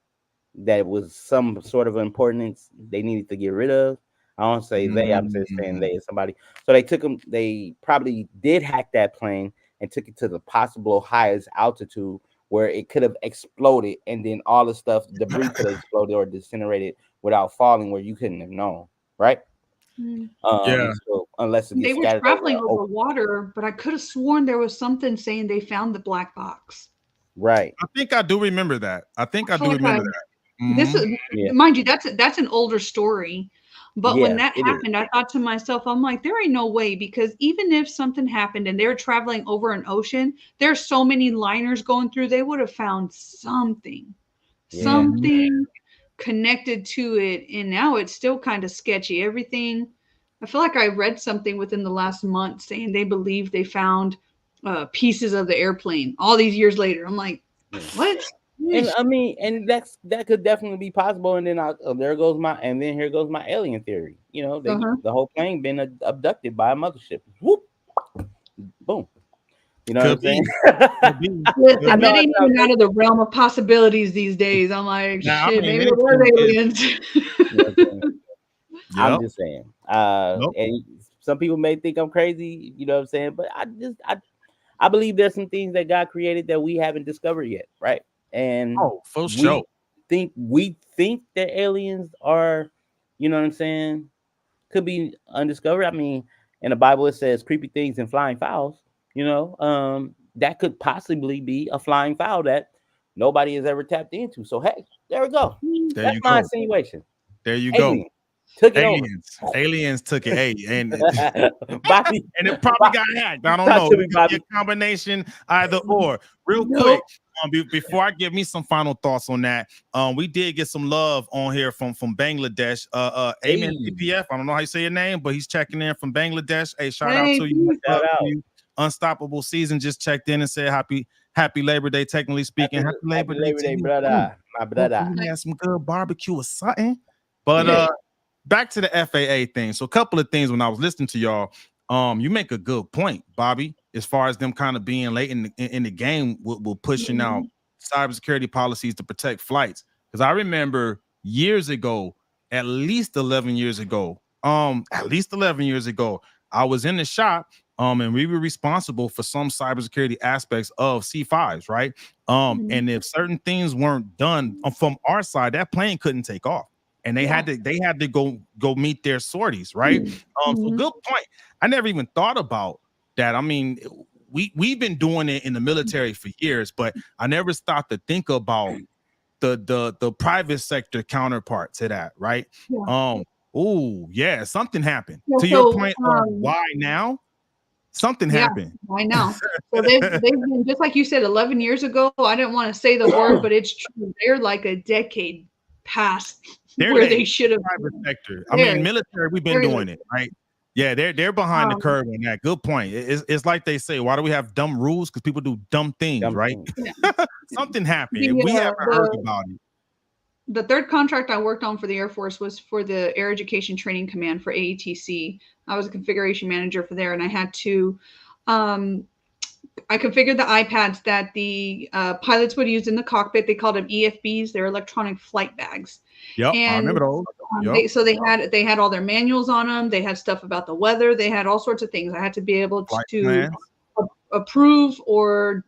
that was some sort of importance they needed to get rid of. I don't say they, I'm just saying Mm, they somebody. So they took them, they probably did hack that plane and took it to the possible highest altitude where it could have exploded and then all the stuff, debris could have exploded or disintegrated without falling where you couldn't have known, right? Hmm. yeah, So unless it They gets were scattered over traveling over open, water, but I could have sworn there was something saying they found the black box. right? I think I do remember that. I think I I feel do like remember that. this Hmm. is, Yeah, mind you, that's an older story. But when yeah, that it is. happened, I thought to myself, I'm like, there ain't no way, because even if something happened and they were traveling over an ocean, there's so many liners going through, they would have found Yeah, Hmm. something connected to it. And now it's still kind of sketchy. Everything, I feel like I read something within the last month saying they believe they found pieces of the airplane all these years later. I'm like, yeah. what? And Yeesh. I mean, and that could definitely be possible. And then there goes my, and then here goes my alien theory. You know, Uh-huh. the whole plane been abducted by a mothership. Whoop, boom. You know what I'm Could saying? be. Could be. I Could Listen, know it be. it ain't sounds even out crazy. of the realm of possibilities these days. I'm like, Now, I shit, mean, maybe it was anything is. aliens. You know what I'm saying? I'm Yep. just saying. Nope. And some people may think I'm crazy. You know what I'm saying? But I believe there's some things that God created that we haven't discovered yet, right? And Oh, for sure. we think that aliens are, you know what I'm saying, could be undiscovered. I mean, in the Bible it says creepy things and flying fowls. You know, that could possibly be a flying fowl that nobody has ever tapped into. So hey, there we go. There That's you my go. insinuation. There you go. Alien took it over. Aliens. Aliens took it. Hey, and Bobby, and it probably Bob, got hacked. I don't talk know. to It me, could be Bobby. a combination, either or. Real quick, Nope. before I give me some final thoughts on that, we did get some love on here from Bangladesh. Amen Hey, PPF. I don't know how you say your name, but he's checking in from Bangladesh. Hey, shout out Hey, to you. Much shout love to out. you. Unstoppable Season just checked in and said happy Labor Day. Technically speaking, happy Happy Labor Day Labor to Day, you too. brother. My Hopefully brother. you had some good barbecue or something. But Yeah. back to the FAA thing. So a couple of things when I was listening to y'all. You make a good point, Bobby, as far as them kind of being late in the game with pushing out cybersecurity policies to protect flights. Because I remember years ago, at least 11 years ago, I was in the shop, and we were responsible for some cybersecurity aspects of C5s, right? And if certain things weren't done from our side, that plane couldn't take off. And they had to go meet their sorties, right? So good point. I never even thought about that. I mean, we've been doing it in the military for years, but I never stopped to think about the private sector counterpart to that, right? Something happened. To your point of why now? Something happened. I know. So they've been, just like you said, 11 years ago. I didn't want to say the word, but it's true. They're like a decade past where they should have. Private sector. I mean, military. We've been doing it, right? Yeah, they're behind the curve on that. Good point. It's like they say, why do we have dumb rules? Because people do dumb things, right? Something happened. We haven't heard about it. The third contract I worked on for the Air Force was for the Air Education Training Command for AETC. I was a configuration manager for there, and I had to, I configured the iPads that the pilots would use in the cockpit. They called them EFBs. They're electronic flight bags. Yep, I remember those. So they had all their manuals on them. They had stuff about the weather. They had all sorts of things. I had to be able to approve or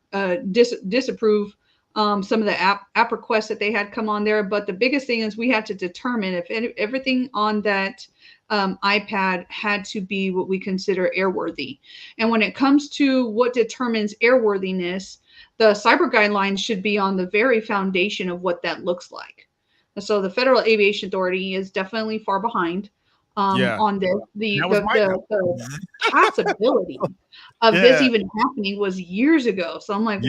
disapprove some of the app requests that they had come on there. But the biggest thing is we had to determine if everything on that iPad had to be what we consider airworthy. And when it comes to what determines airworthiness, the cyber guidelines should be on the very foundation of what that looks like. So the Federal Aviation Authority is definitely far behind on this. The possibility of this even happening was years ago. So I'm like,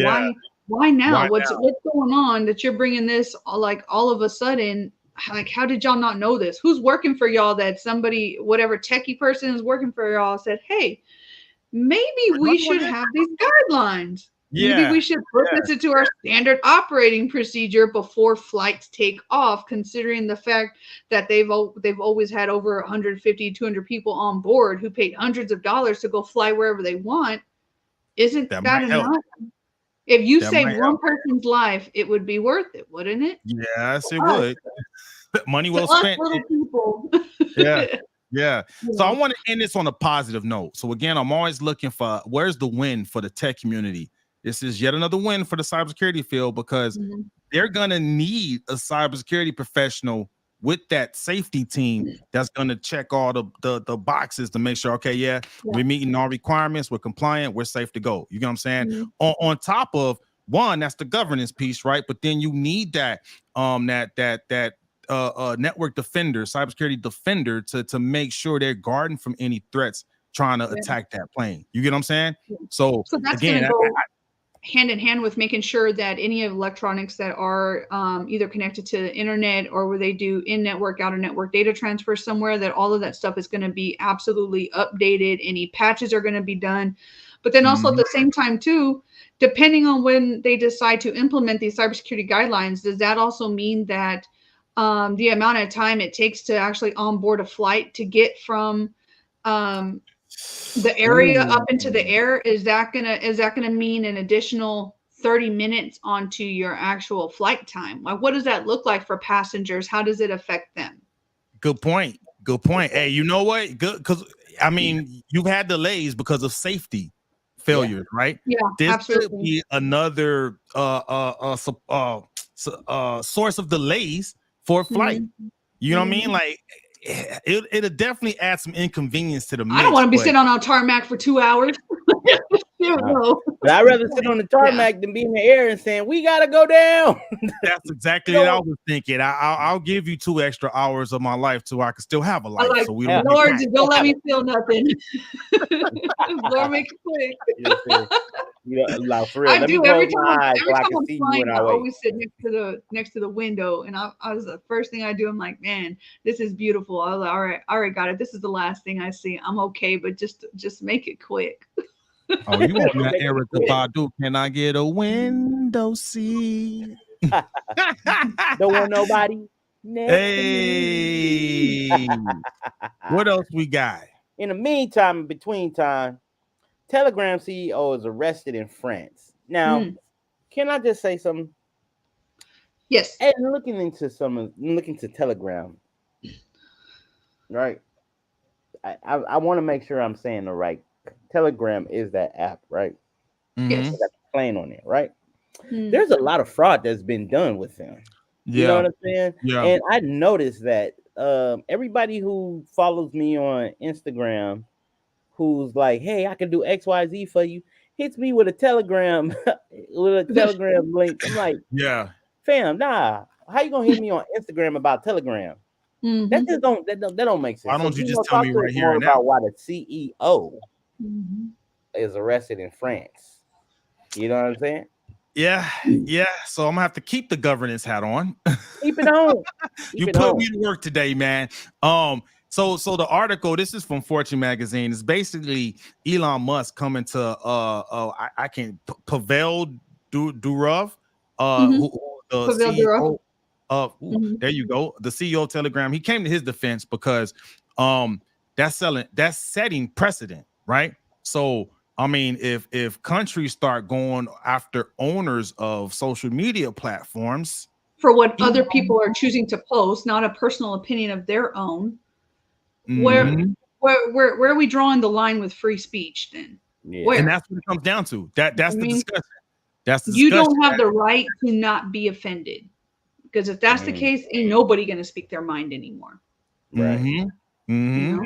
why now? What's going on that you're bringing this like all of a sudden? Like, how did y'all not know this? Who's working for y'all that somebody, whatever techie person is working for y'all said, hey, maybe we should have these guidelines. Maybe we should put this into our standard operating procedure before flights take off, considering the fact that they've always had over 150, 200 people on board who paid hundreds of dollars to go fly wherever they want. Isn't that enough? If you save one person's life, it would be worth it, wouldn't it? Yes, it would. Money well spent. Little people. Yeah. So I want to end this on a positive note. So again, I'm always looking for where's the win for the tech community. This is yet another win for the cybersecurity field because they're gonna need a cybersecurity professional with that safety team that's going to check all the boxes to make sure, we're meeting all requirements, we're compliant, we're safe to go. You know what I'm saying? On top of one, that's the governance piece, right? But then you need that network defender, cybersecurity defender to make sure they're guarding from any threats trying to attack that plane. You get what I'm saying? So that's again, hand in hand with making sure that any of electronics that are either connected to the internet or where they do in-network, out-of-network data transfer somewhere, that all of that stuff is going to be absolutely updated. Any patches are going to be done. But then also at the same time too, depending on when they decide to implement these cybersecurity guidelines, does that also mean that the amount of time it takes to actually onboard a flight to get from the area up into the air, is that gonna mean an additional 30 minutes onto your actual flight time? Like, what does that look like for passengers? How does it affect them? Good point. Hey, you know what? Good, because I mean, you've had delays because of safety failures, right? Yeah, this absolutely. could be another source of delays for a flight. You know what I mean? Like, it'll definitely add some inconvenience to the mix. I don't want to be sitting on a tarmac for 2 hours. But I'd rather sit on the tarmac than be in the air and saying, we got to go down. That's exactly what I was thinking. I'll give you 2 extra hours of my life so I can still have a life. So we Lord, just don't let me feel nothing. Lord, make it quick. For real. I do every time I'm flying. I always sit next to the window, and I was the first thing I do. I'm like, man, this is beautiful. I was like, all right, got it. This is the last thing I see. I'm okay, but just make it quick. Oh, you want that Erica Badu? Can I get a window seat? Don't want nobody. Hey, what else we got? In the meantime, in between time, Telegram CEO is arrested in France. Now, Mm. can I just say something? Yes. And looking to Telegram, right? I want to make sure I'm saying the right. Telegram is that app, right? Mm-hmm. They Yes. got the plane on it, right? Mm. There's a lot of fraud that's been done with them. You know Yeah. what I'm saying? Yeah. And I noticed that everybody who follows me on Instagram, who's like, "Hey, I can do XYZ for you," hits me with a Telegram with a Telegram link. I'm like, Yeah. "Fam, nah. How you gonna hit me on Instagram about Telegram? That Mm-hmm. just that don't make Why sense." So don't you you just know, tell me talk to us right here more and now? about why the CEO Mm-hmm. is arrested in France. You know what I'm saying? Yeah, yeah. So I'm gonna have to keep the governance hat on. Keep it on. Keep You it put on. me to work today, man. So the article, this is from Fortune magazine, is basically Elon Musk coming to I can't Pavel Durov, Mm-hmm. who the Pavel Dura. CEO of Mm-hmm. there you go, the CEO of Telegram. He came to his defense because that's setting precedent, right? So I mean, if countries start going after owners of social media platforms, For what other Elon, people are choosing to post, not a personal opinion of their own. Where mhm. where are we drawing the line with free speech then? Yeah. And Where? that's what it comes down to. I That's the mean, discussion. That's the you discussion. don't have the right to not be offended. Because if that's the Mm, case, ain't nobody gonna speak their mind anymore. right. Mm-hmm. You Mm-hmm. know?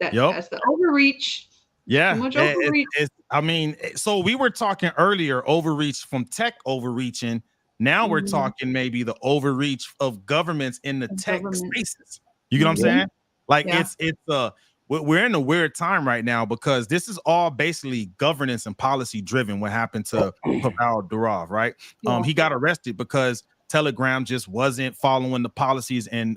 Yep. That's the overreach. Too Yeah. much overreach. I mean, so we were talking earlier overreach from tech overreaching. Now we're Mhm. talking maybe the overreach of governments in the Of tech governments. spaces. You get what I'm Mhm. saying? Like Yeah. we're in a weird time right now because this is all basically governance and policy driven. What happened to Pavel Durov, right? Yeah. He got arrested because Telegram just wasn't following the policies in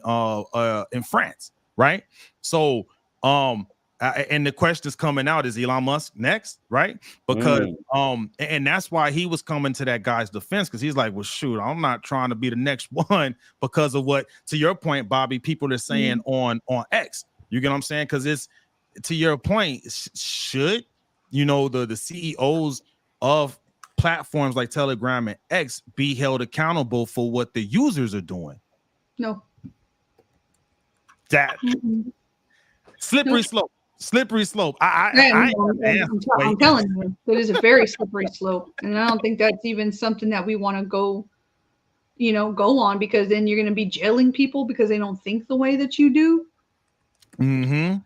France, right? So um and the question is coming out, is Elon Musk next, right? Because Mm, and that's why he was coming to that guy's defense, because he's like, well, shoot, I'm not trying to be the next one because of what, to your point, Bobby, people are saying Mhm. on X. You get what I'm saying? Because it's, to your point, should the CEOs of platforms like Telegram and X be held accountable for what the users are doing? No. That Mhm. slippery Nope. slope. Slippery slope. I And ain't got the answer. I'm Wait. telling you, it is a very slippery slope, and I don't think that's even something that we want to go on, because then you're going to be jailing people because they don't think the way that you do. Now,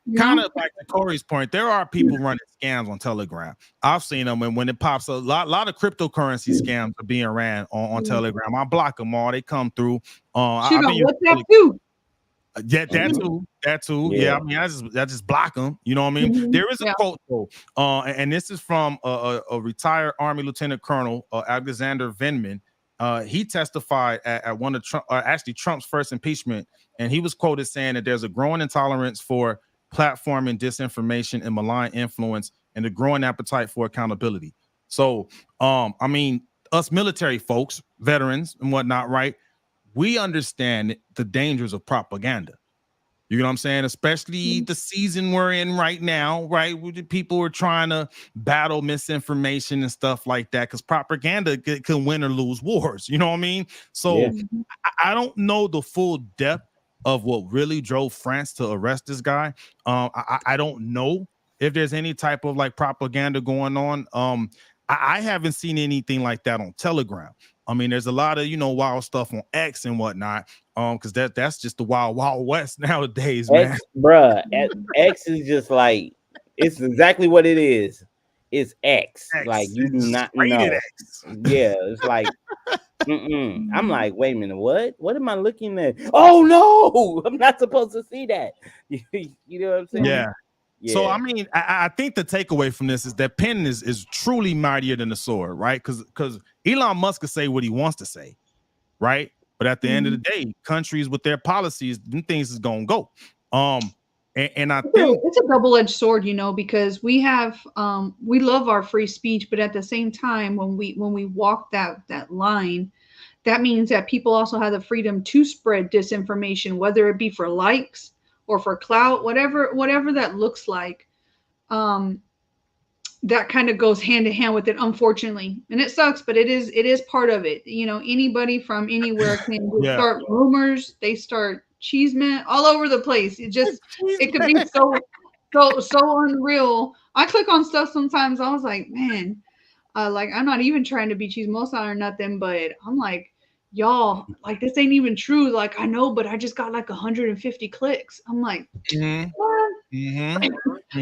You kind know. of like to Corey's point, there are people running scams on Telegram. I've seen them, and when it pops up, lot of cryptocurrency scams are being ran on Mm. Telegram. I block them all; they come through. Shoot I've been on using WhatsApp too. yeah, that mm, too, that too. Yeah, yeah. I mean, I just block them. You know what I mean? Mhm. There is a Yeah. quote though, and this is from a retired Army Lieutenant Colonel Alexander Vindman. He testified at one of actually Trump's first impeachment, and he was quoted saying that there's a growing intolerance for platform and disinformation and malign influence, and a growing appetite for accountability. So, I mean, us military folks, veterans and whatnot, right? We understand the dangers of propaganda. You know what I'm saying? Especially Mhm. the season we're in right now, right? Where the people are trying to battle misinformation and stuff like that, because propaganda can win or lose wars. You know what I mean? Yeah. So I don't know the full depth of what really drove France to arrest this guy. I don't know if there's any type of like propaganda going on. I haven't seen anything like that on Telegram. I mean, there's a lot of wild stuff on X and whatnot. Because that's just the wild west nowadays, man. X, bruh. X is just like it's exactly what it is. It's X. Like X, you do it's just not rated know. X. Yeah, it's like mm-mm. I'm Mhm. like, wait a minute, what? What am I looking at? Oh no, I'm not supposed to see that. You know what I'm Yeah. saying? Yeah. So Yeah. I mean, I think the takeaway from this is that pen is truly mightier than the sword, right? Because Elon Musk can say what he wants to say, right? But at the end of the Mhm. day, countries with their policies, them things is gonna go. And I think It's a double-edged sword, because we love our free speech, but at the same time, when we walk that line, that means that people also have the freedom to spread disinformation, whether it be for likes, or for clout, whatever that looks like. Um, that kind of goes hand in hand with it, unfortunately, and it sucks, but it is part of it. Anybody from anywhere can Yeah. start rumors. They start cheeseman all over the place. It could be so unreal. I click on stuff sometimes. I was like, man, like I'm not even trying to be chismosa or nothing, but I'm like, y'all, like this ain't even true. Like I know, but I just got like 150 clicks. I'm like, Mm-hmm. what? Mm-hmm.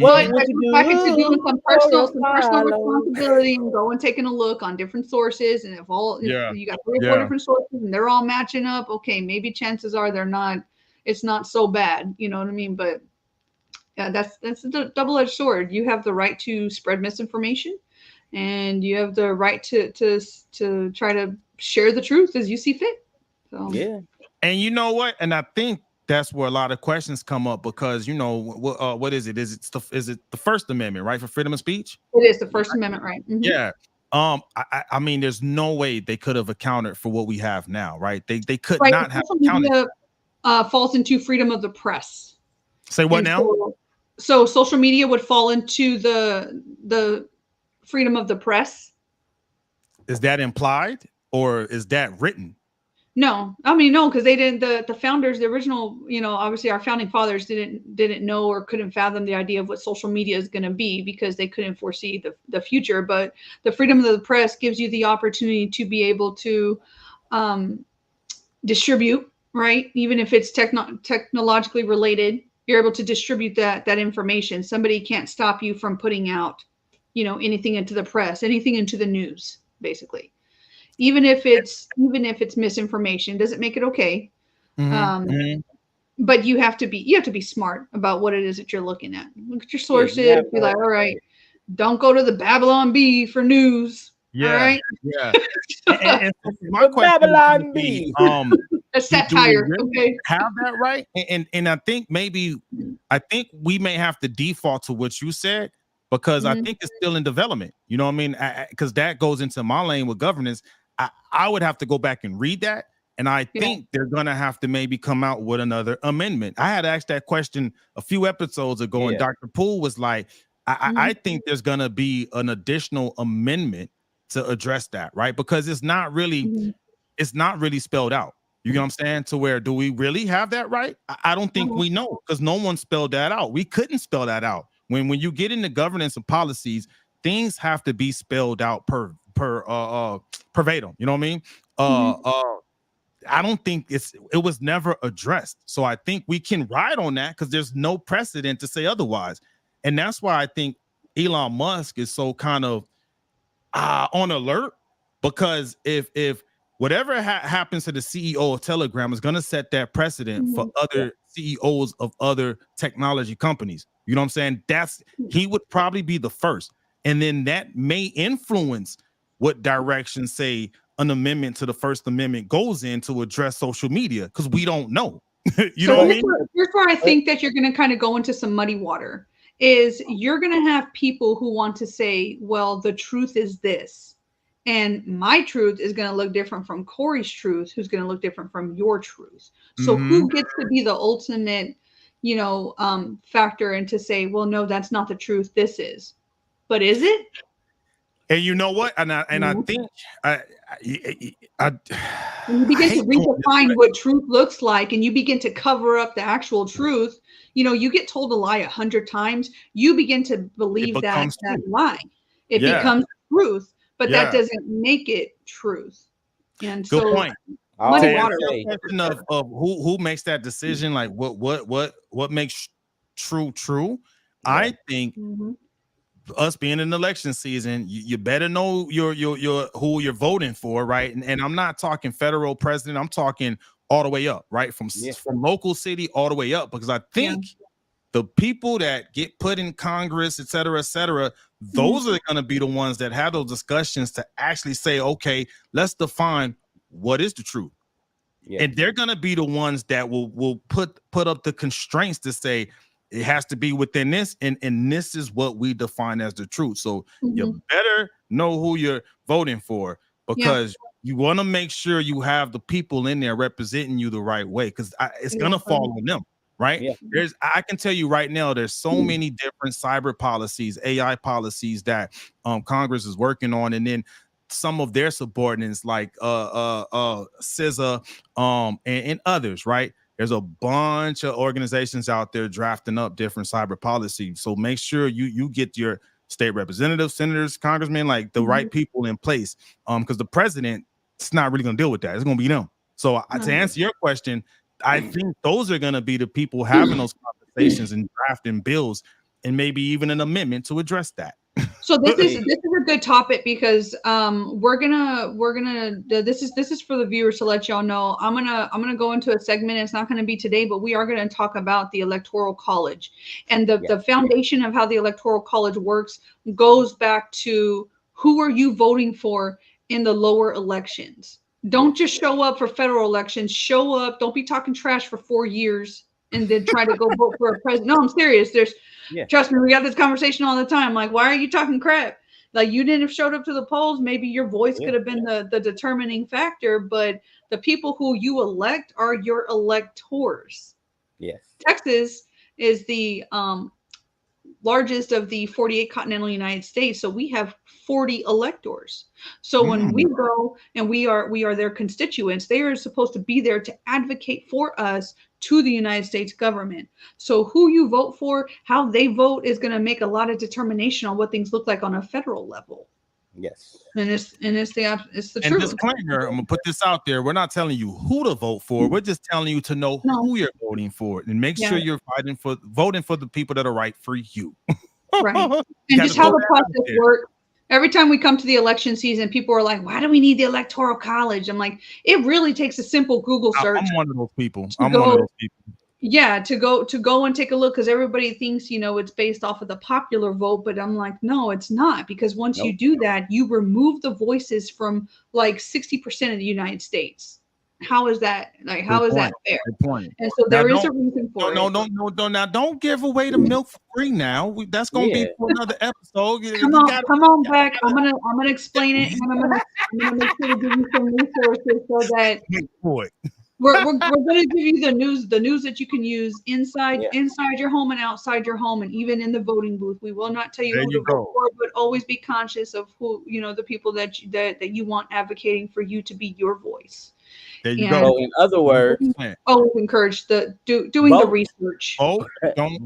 Well, What I you go back into doing do for your some personal follow? responsibility and go and taking a look on different sources. And if Yeah. you got 3 or 4 Yeah. different sources and they're all matching up, okay, maybe chances are it's not so bad. You know what I mean? But yeah, that's a double-edged sword. You have the right to spread misinformation, and you have the right to try to share the truth as you see fit. So Yeah, And you know what? And I think that's where a lot of questions come up because what is it? Is it the First Amendment, right, for freedom of speech? it is the First Amendment, right? Mhm. Yeah. I mean, there's no way they could have accounted for what we have now, right? They could Right. not have Social accounted. media falls into freedom of the press. Say what And now? so social media would fall into the freedom of the press. Is that implied or is that written? No, I mean no, because they didn't. The founders, the original, obviously our founding fathers didn't know or couldn't fathom the idea of what social media is going to be because they couldn't foresee the future. But the freedom of the press gives you the opportunity to be able to um, distribute, right? Even if it's technologically related, you're able to distribute that information. Somebody can't stop you from putting out, anything into the press, anything into the news, basically. Even if it's misinformation, doesn't make it okay. Um, Mm-hmm. but you have to be smart about what it is that you're looking at. Look at your yeah. You sources. have Be to. like, all right, don't go to the Babylon Bee for news. All Yeah. right, Yeah. And so my The question is going to Babylon be, Bee. that's do we satire. really Okay. have that right? And I think we may have to default to what you said because I Mhm. think it's still in development. You know what I mean? Because that goes into my lane with governance. I would have to go back and read that. And I Yeah. think they're going to have to maybe come out with another amendment. I had asked that question a few episodes ago, and Yeah. Dr. Poole was like, I Mhm. think there's going to be an additional amendment to address that, right? Because Mhm. it's not really spelled out. You know what I'm saying? To where do we really have that right? I don't think Uh-huh. we know because no one spelled that out. We couldn't spell that out. When you get into governance and policies, things have to be spelled out per verbatim. You know what I mean? Uh Mhm. uh I don't think it was never addressed. So I think we can ride on that because there's no precedent to say otherwise. And that's why I think Elon Musk is so kind of on alert because if whatever happens to the CEO of Telegram is going to set that precedent for Mhm. other CEOs of other technology companies. You know what I'm saying? He would probably be the first. And then that may influence what direction, say, an amendment to the First Amendment goes in to address social media because we don't know. You know So what I here's mean? where I think that you're going to kind of go into some muddy water. Is you're going to have people who want to say, well, the truth is this. And my truth is going to look different from Corey's truth, who's going to look different from your truth. So Mm-hmm. who gets to be the ultimate, factor and to say, well, no, that's not the truth. This is. But is it? And you know what? And I Mhm. think I When you I begin to hate doing this, redefine what truth looks like and you begin to cover up the actual truth, you get told a lie 100 times, you begin to it believe that becomes that true. lie. It Yeah, becomes truth, but that yeah. doesn't make it truth. And Good so point. To muddy Always answer water. your say, question of who makes that decision, like what makes true, yeah, I think Mhm. us being in election season, you better know your who you're voting for, right? And I'm not talking federal president, I'm talking all the way up, right? yeah, From local city all the way up, because I Yeah. think the people that get put in Congress, et cetera, Mhm. those are going to be the ones that have those discussions to actually say, okay, let's define what is the truth. yeah, And they're going to be the ones that will put up the constraints to say it has to be within this, and this is what we define as the truth. So you Mhm. better know who you're voting for Yeah. because you want to make sure you have the people in there representing you the right way because it's going to Exactly. fall on them. right? Yeah. I can tell you right now, there's so many different cyber policies, AI policies that Congress is working on, and then some of their subordinates like CISA and others, right? There's a bunch of organizations out there drafting up different cyber policies. So make sure you get your state representatives, senators, congressmen, like the right people in place. Because the president, it's not really gonna deal with that. It's gonna be them. So to answer your question, I think those are gonna be the people having those conversations and drafting bills and maybe even an amendment to address that. So this is a good topic because this is for the viewers to let y'all know. I'm gonna go into a segment. It's not gonna be today, but we are gonna talk about the Electoral College and the foundation of how the Electoral College works goes back to who are you voting for in the lower elections. Don't just show up for federal elections. Show up. Don't be talking trash for 4 years and then try to go vote for a president. No, I'm serious. Trust me, we have this conversation all the time. Like, why are you talking crap? Like, you didn't have showed up to the polls. Maybe your voice could have been the determining factor, but the people who you elect are your electors. Yes. Texas is the largest of the 48 continental United States. So we have 40 electors. So when we go and we are their constituents, they are supposed to be there to advocate for us to the United States government. So who you vote for, how they vote is going to make a lot of determination on what things look like on a federal level. Yes. And it's the and truth. disclaimer, I'm gonna put this out there. We're not telling you who to vote for. We're just telling you to know who you're voting for and make sure you're voting for the people that are right for you. Right. And just how the process works. Every time we come to the election season, people are like, why do we need the Electoral College? I'm like, it really takes a simple Google search. I'm one of those people. Yeah, to go and take a look, because everybody thinks, it's based off of the popular vote, but I'm like, no, it's not, because once you do that, you remove the voices from like 60% of the United States. How is that? Like, how is that fair? And so there is a reason for it. No. Now, don't give away the milk for free. Now that's gonna be for another episode. Come on back. I'm gonna explain it, and I'm gonna make sure to give you some resources so that we're gonna give you the news that you can use inside your home and outside your home, and even in the voting booth. We will not tell you who to vote for, but always be conscious of who the people that you want advocating for you to be your voice. There you go. So in other words, always encourage doing vote, the research. Vote, don't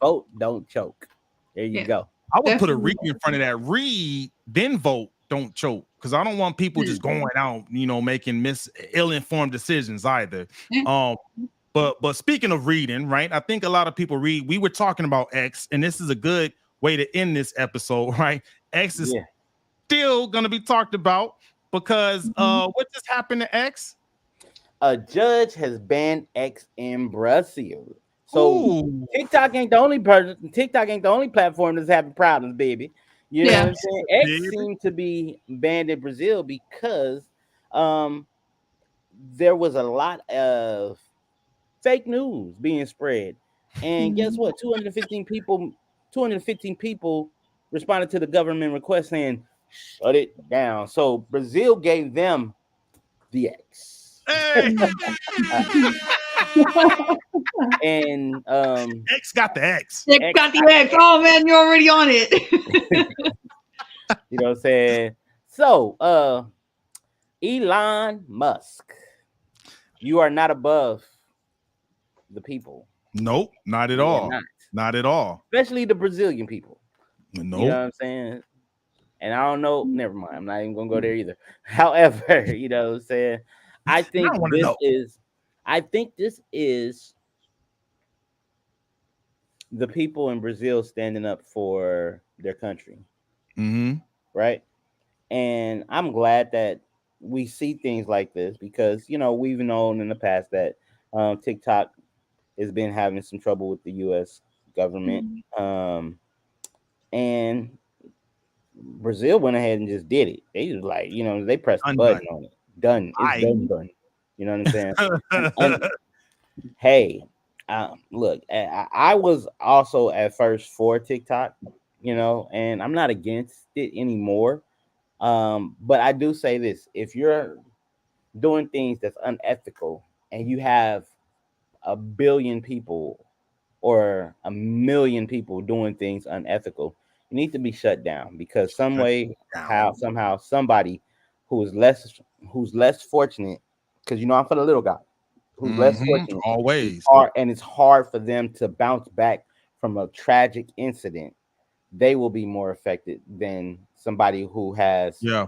vote, don't choke. There you go. I would put a read in front of that. Read, then vote, don't choke. Because I don't want people just going out, making ill-informed decisions either. But speaking of reading, right? I think a lot of people read. We were talking about X, and this is a good way to end this episode, right? X is still gonna be talked about because what just happened to X? A judge has banned X in Brazil. So TikTok ain't the only platform that's having problems, baby. You know what I'm saying? X seemed to be banned in Brazil because there was a lot of fake news being spread. And guess what? 215 people responded to the government request saying, shut it down. So Brazil gave them the X. Hey. And X got the X. X got the X. Oh man, you're already on it. You know what I'm saying? So Elon Musk, you are not above the people. Nope, not at all. Not at all. Especially the Brazilian people. Nope. You know what I'm saying? And I don't know. Never mind. I'm not even gonna go there either. However, you know what I'm saying? I think this is the people in Brazil standing up for their country. Right? And I'm glad that we see things like this because we've known in the past that TikTok has been having some trouble with the U.S. government, and Brazil went ahead and just did it. They just they pressed the button on it. Done. It's done. You know what I'm saying? and, hey, look, I was also at first for TikTok, and I'm not against it anymore. But I do say this: if you're doing things that's unethical and you have a billion people or a million people doing things unethical, you need to be shut down because some Shut way, down. how somehow somebody who is less fortunate, because I'm for the little guy who's less fortunate, Always. it's hard for them to bounce back from a tragic incident. They will be more affected than somebody who has Yeah.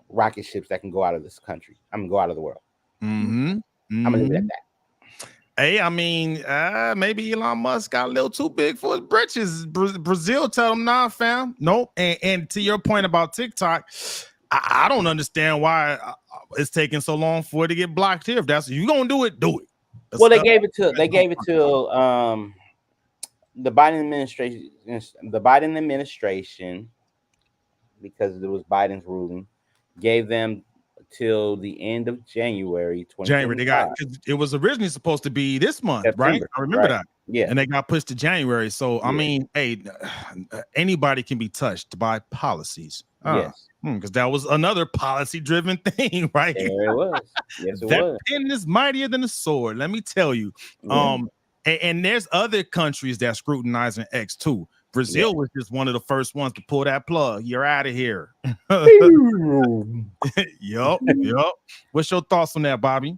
rocket ships that can go out of this country. I'm gonna go out of the world. Mm-hmm. I'm gonna leave it Mm-hmm. at that. Hey, I mean, maybe Elon Musk got a little too big for his britches. Brazil tell him, nah, fam. Nope. And to your point about TikTok, I don't understand why it's taking so long for it to get blocked here. If that's you gonna do it, do it. Well, they gave it to the Biden administration. The Biden administration, because it was Biden's ruling, gave them till the end of January January. They got 2025. it was originally supposed to be this month, right? September, I remember right? that. Yeah, And they got pushed to January. So I yeah, mean, hey, anybody can be touched by policies. yes. Because that was another policy-driven thing, right? There it was. Yes, it That was. pen is mightier than a sword. Let me tell you. Yeah, And there's other countries that scrutinizing X too. yeah. Brazil was just one of the first ones to pull that plug. You're out of here. Yup. What's your thoughts on that, Bobby?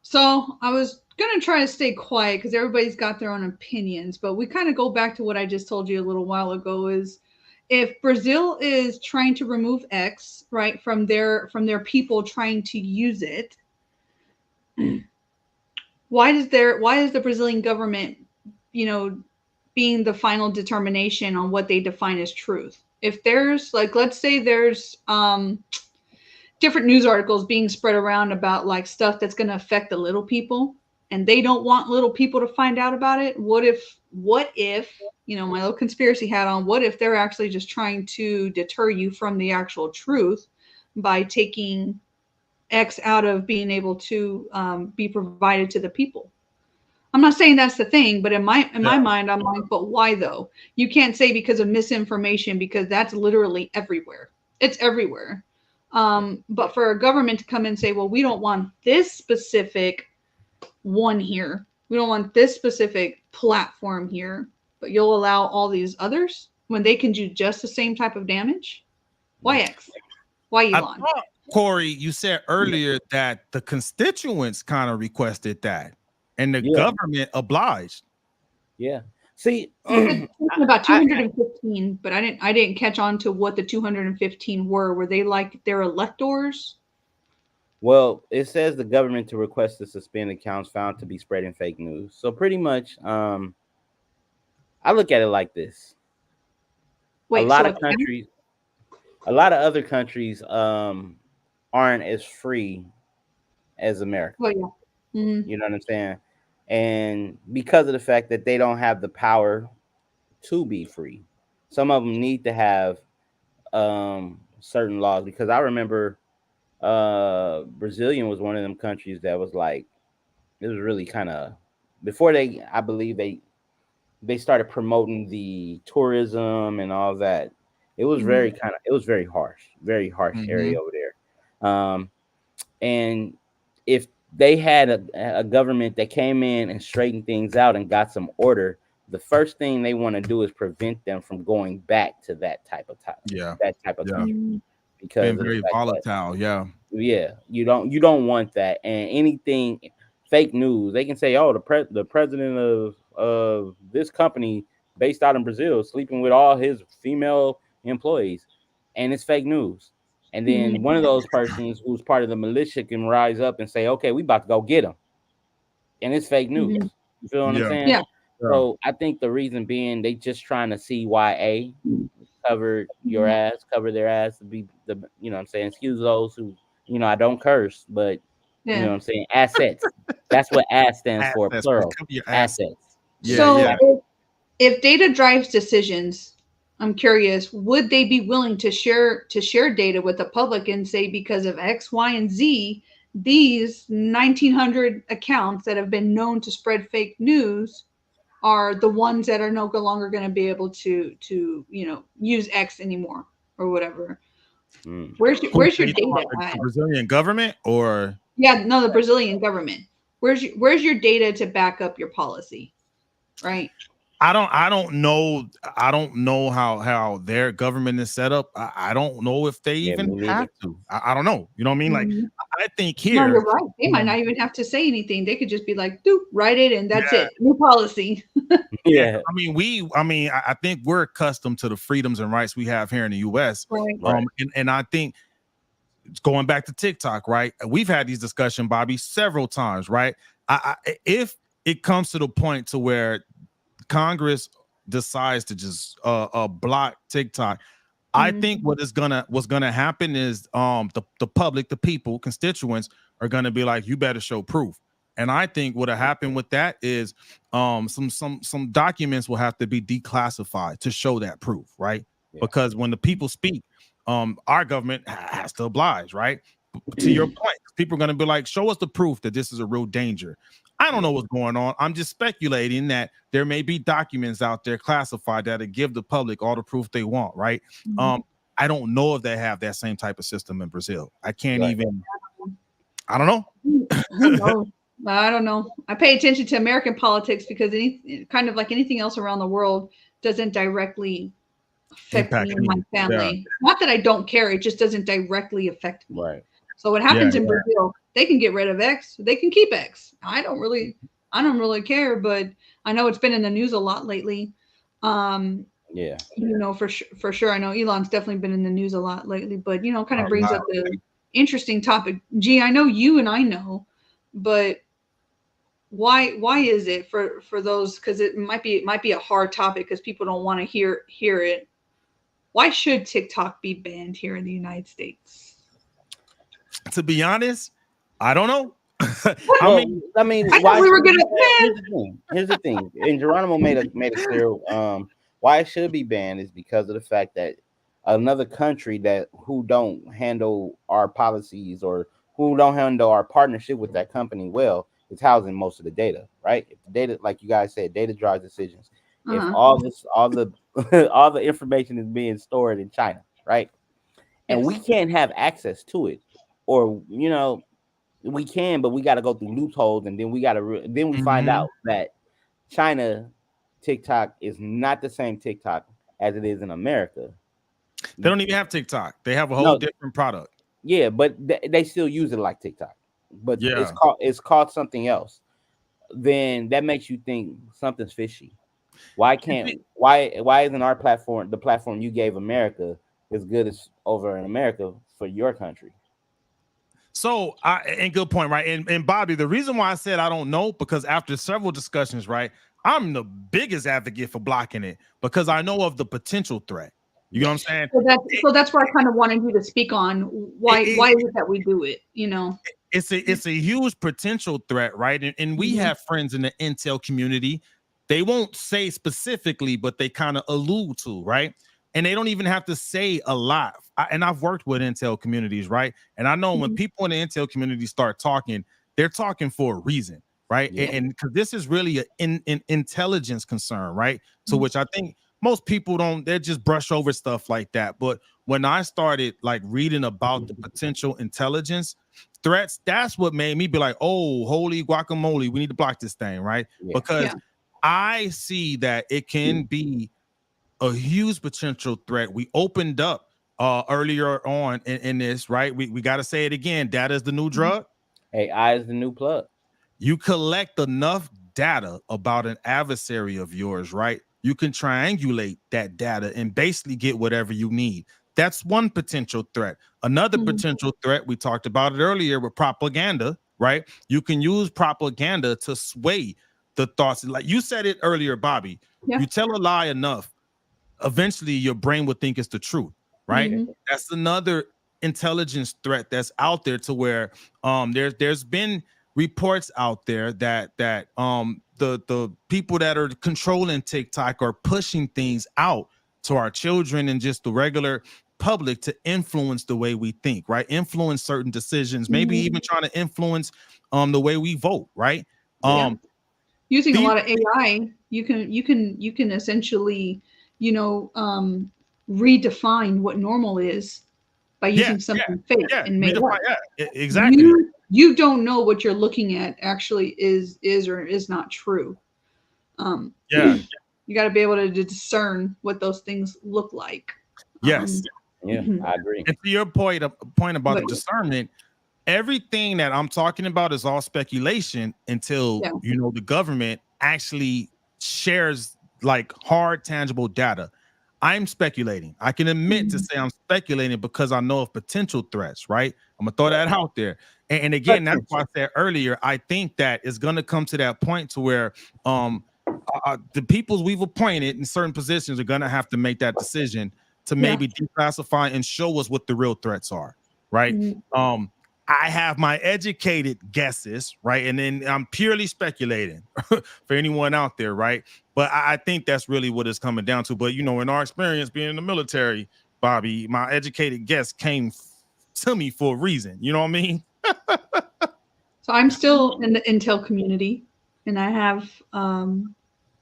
So I was gonna try to stay quiet because everybody's got their own opinions, but we kind of go back to what I just told you a little while ago is if Brazil is trying to remove X, right, from their people trying to use it, why is the Brazilian government, you know, being the final determination on what they define as truth? If there's like, let's say there's different news articles being spread around about like stuff that's going to affect the little people, and they don't want little people to find out about it. What if my little conspiracy hat on, what if they're actually just trying to deter you from the actual truth by taking X out of being able to be provided to the people? I'm not saying that's the thing, but in my mind, I'm like, but why though? You can't say because of misinformation, because that's literally everywhere. It's everywhere. But for a government to come and say, well, we don't want this specific one here, we don't want this specific platform here, but you'll allow all these others when they can do just the same type of damage. Why X? Why I Elon? thought, Corey, you said earlier that the constituents kind of requested that, and the Yeah, government obliged. yeah. See, About 215, but I didn't catch on to what the 215 were. Were they like their electors? well, it says the government to request to suspend accounts found to be spreading fake news. So pretty much, I look at it like this: a Wait, lot so of countries, a lot of other countries, aren't as free as America. oh yeah. Hmm. You know what I'm saying? And because of the fact that they don't have the power to be free, some of them need to have certain laws. Because I remember Brazilian was one of them countries that was like, it was really kind of before I believe they started promoting the tourism and all that. It was Hmm. it was very harsh area over there. And if they had a government that came in and straightened things out and got some order, the first thing they want to do is prevent them from going back to Yeah, that type of yeah, country, Hmm. because being of the very fact that, volatile. Yeah, yeah, you don't want that. And anything fake news, they can say, oh, the president of this company based out in Brazil is sleeping with all his female employees, and it's fake news. And then one of those persons who's part of the militia can rise up and say, okay, we about to go get him, and it's fake news. Hmm. You feel what I'm yeah, saying? Yeah. yeah. So I think the reason being they just trying to see why Hmm. cover their ass to be the, what I'm saying, excuse those who, I don't curse, but Yeah. what I'm saying, assets. That's what ass stands for, Assets, plural. recover your assets. Assets. Yeah, Yeah, So yeah. exactly. if data drives decisions, I'm curious, would they be willing to share data with the public and say because of X, Y, and Z, these 1900 accounts that have been known to spread fake news are the ones that are no longer going to be able to use X anymore or whatever. Mm. Where's your, Who where's are your you talking data about, the at? Brazilian government or Yeah, no, the Brazilian government. where's your data to back up your policy, right? I don't know how their government is set up. I don't know if they Yeah, even me neither. have to. I don't know. You know what I mean? Like Mhm. I think No, here, you're right. They might not even have to say anything. They could just be like, "Doop, write it, and that's it. New policy." yeah, Yeah, I mean, I think we're accustomed to the freedoms and rights we have here in the US. Right. right. And I think going back to TikTok, right? We've had these discussions, Bobby, several times, right? If it comes to the point to where Congress decides to just block TikTok, I Mhm. think what's gonna happen is the public, the people, constituents are gonna be like, you better show proof. And I think what'll happen with that is some documents will have to be declassified to show that proof, right? Yeah. Because when the people speak, our government has to oblige, right? To your point, people are gonna be like, show us the proof that this is a real danger. I don't Yeah. know what's going on. I'm just speculating that there may be documents out there classified that'll give the public all the proof they want, right? Mhm. Um, I don't know if they have that same type of system in Brazil. I can't Right. even. I don't Who know. knows? I don't know. I pay attention to American politics because any kind of like anything else around the world doesn't directly affect me Impact and my me. Yeah, family. Not that I don't care; it just doesn't directly affect me. Right. So what yeah, happens in yeah. Brazil, they can get rid of X, they can keep X. I don't really care, but I know it's been in the news a lot lately. Um, Yeah. for sure. I know Elon's definitely been in the news a lot lately, but kind of A brings lot. up the interesting topic. Gee, I know you and I know, but why is it for those? Because it might be a hard topic because people don't want to hear it. Why should TikTok be banned here in the United States? To be honest, I don't know. I Well, mean, I mean, I thought why we were should it gonna be banned? man. Here's the thing. Here's the thing. And Geronimo made it clear. Why it should be banned is because of the fact that another country that who don't handle our policies or who don't handle our partnership with that company well is housing most of the data, right? If the data, like you guys said, data drives decisions. If Uh-huh. all the all the information is being stored in China, right? And we Yes. can't have access to it, or we can, but we got to go through loopholes, and then then we find mhm. out that China TikTok is not the same TikTok as it is in America. They don't even have TikTok. They have a whole No, different product. yeah, but they still use it like TikTok, but Yeah. it's called something else. Then that makes you think something's fishy. Why isn't our platform, the platform you gave America, as good as over in America for your country? So and good point, right? And Bobby, the reason why I said I don't know, because after several discussions, right, I'm the biggest advocate for blocking it because I know of the potential threat. You know what I'm Yes. saying? So that's where I kind of wanted you to speak on It, why it, is it that we do it, you know? it's a huge potential threat, right? And we Mhm. have friends in the intel community. They won't say specifically, but they kind of allude to, right? And they don't even have to say a lot. And I've worked with intel communities, right? And I know when Mhm. people in the intel community start talking, they're talking for a reason, right? Yeah. And because this is really an intelligence concern, right? To Mhm. which I think most people don't, they just brush over stuff like that. But when I started like reading about the potential intelligence threats, that's what made me be like, oh, holy guacamole, we need to block this thing, right? Yeah. Yeah. Because I see that it can be a huge potential threat. We opened up earlier on in this, right? We got to say it again. Data is the new Mhm. drug. AI is the new plug. You collect enough data about an adversary of yours, right? You can triangulate that data and basically get whatever you need. That's one potential threat. Another Mhm. potential threat, we talked about it earlier with propaganda, right? You can use propaganda to sway the thoughts. Like you said it earlier, Bobby, Yeah. you tell a lie enough, eventually your brain would think it's the truth, right? Mhm. That's another intelligence threat that's out there to where there's been reports out there that the people that are controlling TikTok are pushing things out to our children and just the regular public to influence the way we think, right? Influence certain decisions, maybe Mhm. even trying to influence the way we vote, right? Yeah. Yeah. Um Using a these lot of AI, you can essentially, you know, redefine what normal is by using something fake and made up. Exactly. You don't know what you're looking at actually is or is not true. You got to be able to discern what those things look like. Yes. Yeah, I agree. And to your point about the discernment, everything that I'm talking about is all speculation until the government actually shares like hard, tangible data. I'm speculating. I can admit to say I'm speculating because I know of potential threats, right? I'm gonna throw that out there. And again, that's why I said earlier, I think that it's gonna come to that point to where the people we've appointed in certain positions are gonna have to make that decision to maybe declassify and show us what the real threats are, right? I have my educated guesses, right? And then I'm purely speculating for anyone out there, right? But I think that's really what it's coming down to. But, in our experience being in the military, Bobby, my educated guess came to me for a reason. You know what I mean? So I'm still in the Intel community, and I have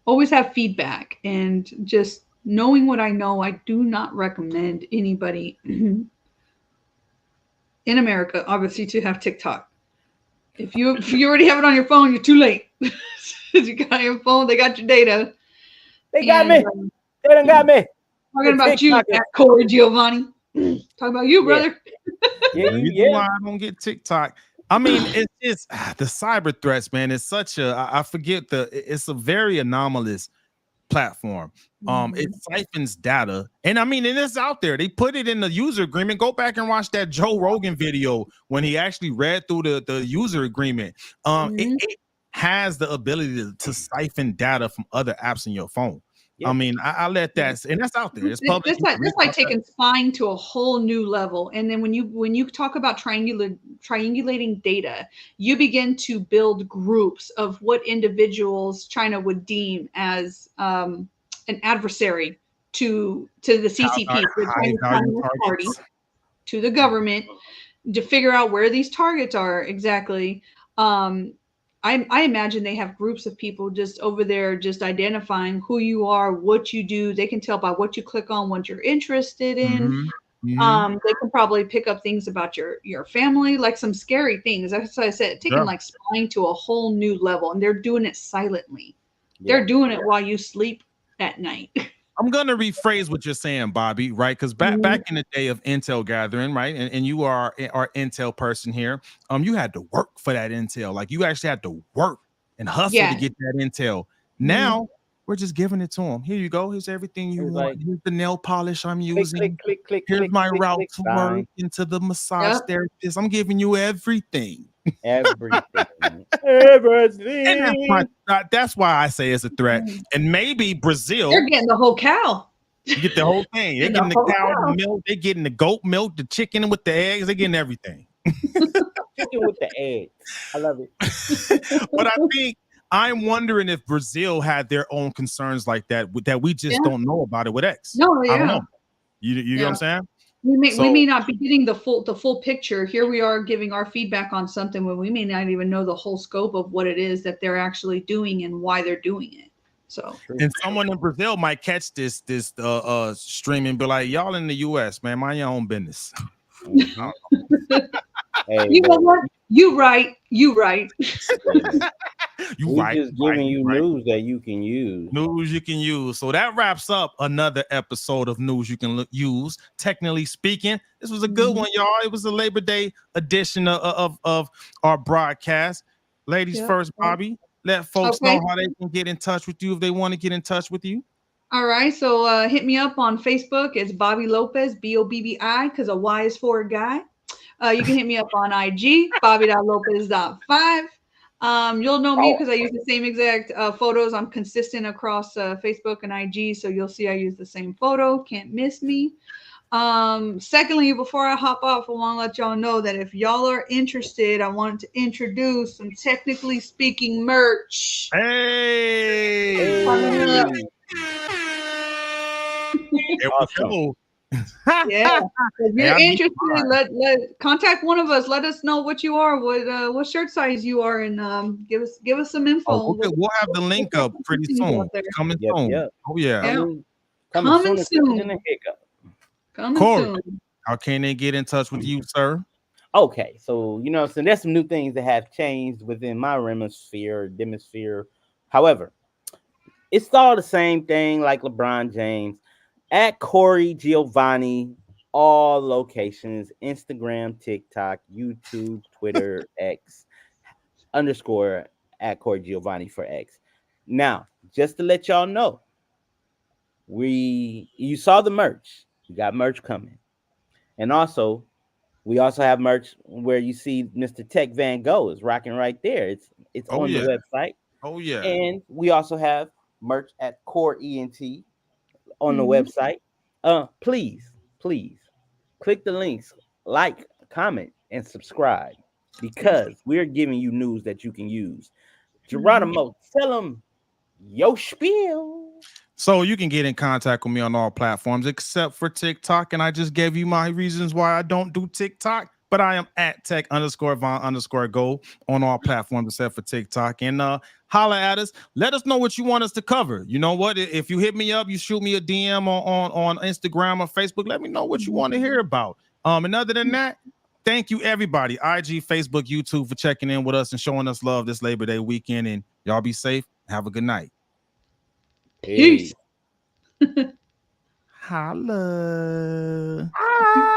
always have feedback. And just knowing what I know, I do not recommend anybody in America, obviously, to have TikTok. If you already have it on your phone, you're too late. You got your phone, they got your data. They got me. They done got me. Talking about you, Corey Giovanni. Talking about you, brother. The reason why I don't get TikTok. I mean, it's the cyber threats, man. It's such I forget it's a very anomalous platform. It siphons data, and I mean, and it's out there. They put it in the user agreement. Go back and watch that Joe Rogan video when he actually read through the user agreement. It has the ability to siphon data from other apps in your phone. I mean, I let that, and that's out there. It's public. That's like taking spying to a whole new level. And then when you talk about triangulating data, you begin to build groups of what individuals China would deem as an adversary to the CCP, the Communist Party, to the government, to figure out where these targets are exactly. I imagine they have groups of people just over there just identifying who you are, what you do. They can tell by what you click on, what you're interested in. They can probably pick up things about your family, like some scary things. That's what I said, taking like spying to a whole new level, and they're doing it silently. They're doing it while you sleep at night. I'm gonna rephrase what you're saying, Bobby, right? Because back in the day of Intel gathering, right, and you are our Intel person here. You had to work for that Intel, like you actually had to work and hustle to get that Intel. Now we're just giving it to them. Here you go. Here's everything you want. Here's the nail polish I'm using. Click, Here's my route to work into the massage therapist. I'm giving you everything. Everything. And that's why I say it's a threat. And maybe Brazil, they're getting the whole cow. You get the whole thing. They're getting the cow, the milk, they're getting the goat milk, the chicken with the eggs, they're getting everything. Chicken with the eggs. I love it. But I'm wondering if Brazil had their own concerns like that we just don't know about it with X. No, I don't know. You know what I'm saying? We may not be getting the full picture. Here we are giving our feedback on something when we may not even know the whole scope of what it is that they're actually doing and why they're doing it. So, and someone in Brazil might catch this stream and be like, "Y'all in the U.S., man, mind your own business." Hey, you know what? You right. You right. Just giving you news that you can use. News you can use. So that wraps up another episode of News You Can Use. Technically speaking, this was a good one, y'all. It was a Labor Day edition of our broadcast. Ladies first, Bobby. Let folks know how they can get in touch with you if they want to get in touch with you. All right. So hit me up on Facebook. It's Bobby Lopez, Bobbi, because a Y is for a guy. You can hit me up on IG, Bobby.Lopez.5. You'll know me because I use the same exact photos. I'm consistent across Facebook and IG, so you'll see I use the same photo. Can't miss me. Secondly, before I hop off, I want to let y'all know that if y'all are interested, I wanted to introduce some Technically Speaking merch. Hey! Awesome. Yeah, if you're interested, let contact one of us. Let us know what you are, what shirt size you are, and give us some info. We'll have the link up pretty soon. Coming soon. Yep. Oh yeah. Coming soon. Coming Corey, soon. How can they get in touch with you, sir? Okay, so so there's some new things that have changed within my remisphere, demisphere. However, it's all the same thing like LeBron James at Corey Giovanni, all locations: Instagram, TikTok, YouTube, Twitter, X underscore at Corey Giovanni for X. Now, just to let y'all know, you saw the merch. We got merch coming, and also we also have merch where you see Mr. Tech Van Gogh is rocking right there. It's Oh on the yeah. website. Oh yeah. And we also have merch at Core ENT on the Mhm. website. Please click the links, like, comment, and subscribe Yes. because we're giving you news that you can use. Mhm. Geronimo, tell them yo spiel. So you can get in contact with me on all platforms except for TikTok. And I just gave you my reasons why I don't do TikTok. But I am at tech underscore Von underscore go on all platforms except for TikTok. And holla at us. Let us know what you want us to cover. You know what? If you hit me up, you shoot me a DM on Instagram or Facebook. Let me know what you Mhm. want to hear about. And other than that, thank you everybody, IG, Facebook, YouTube, for checking in with us and showing us love this Labor Day weekend. And y'all be safe. Have a good night. Peace. Peace. Holla. Ah.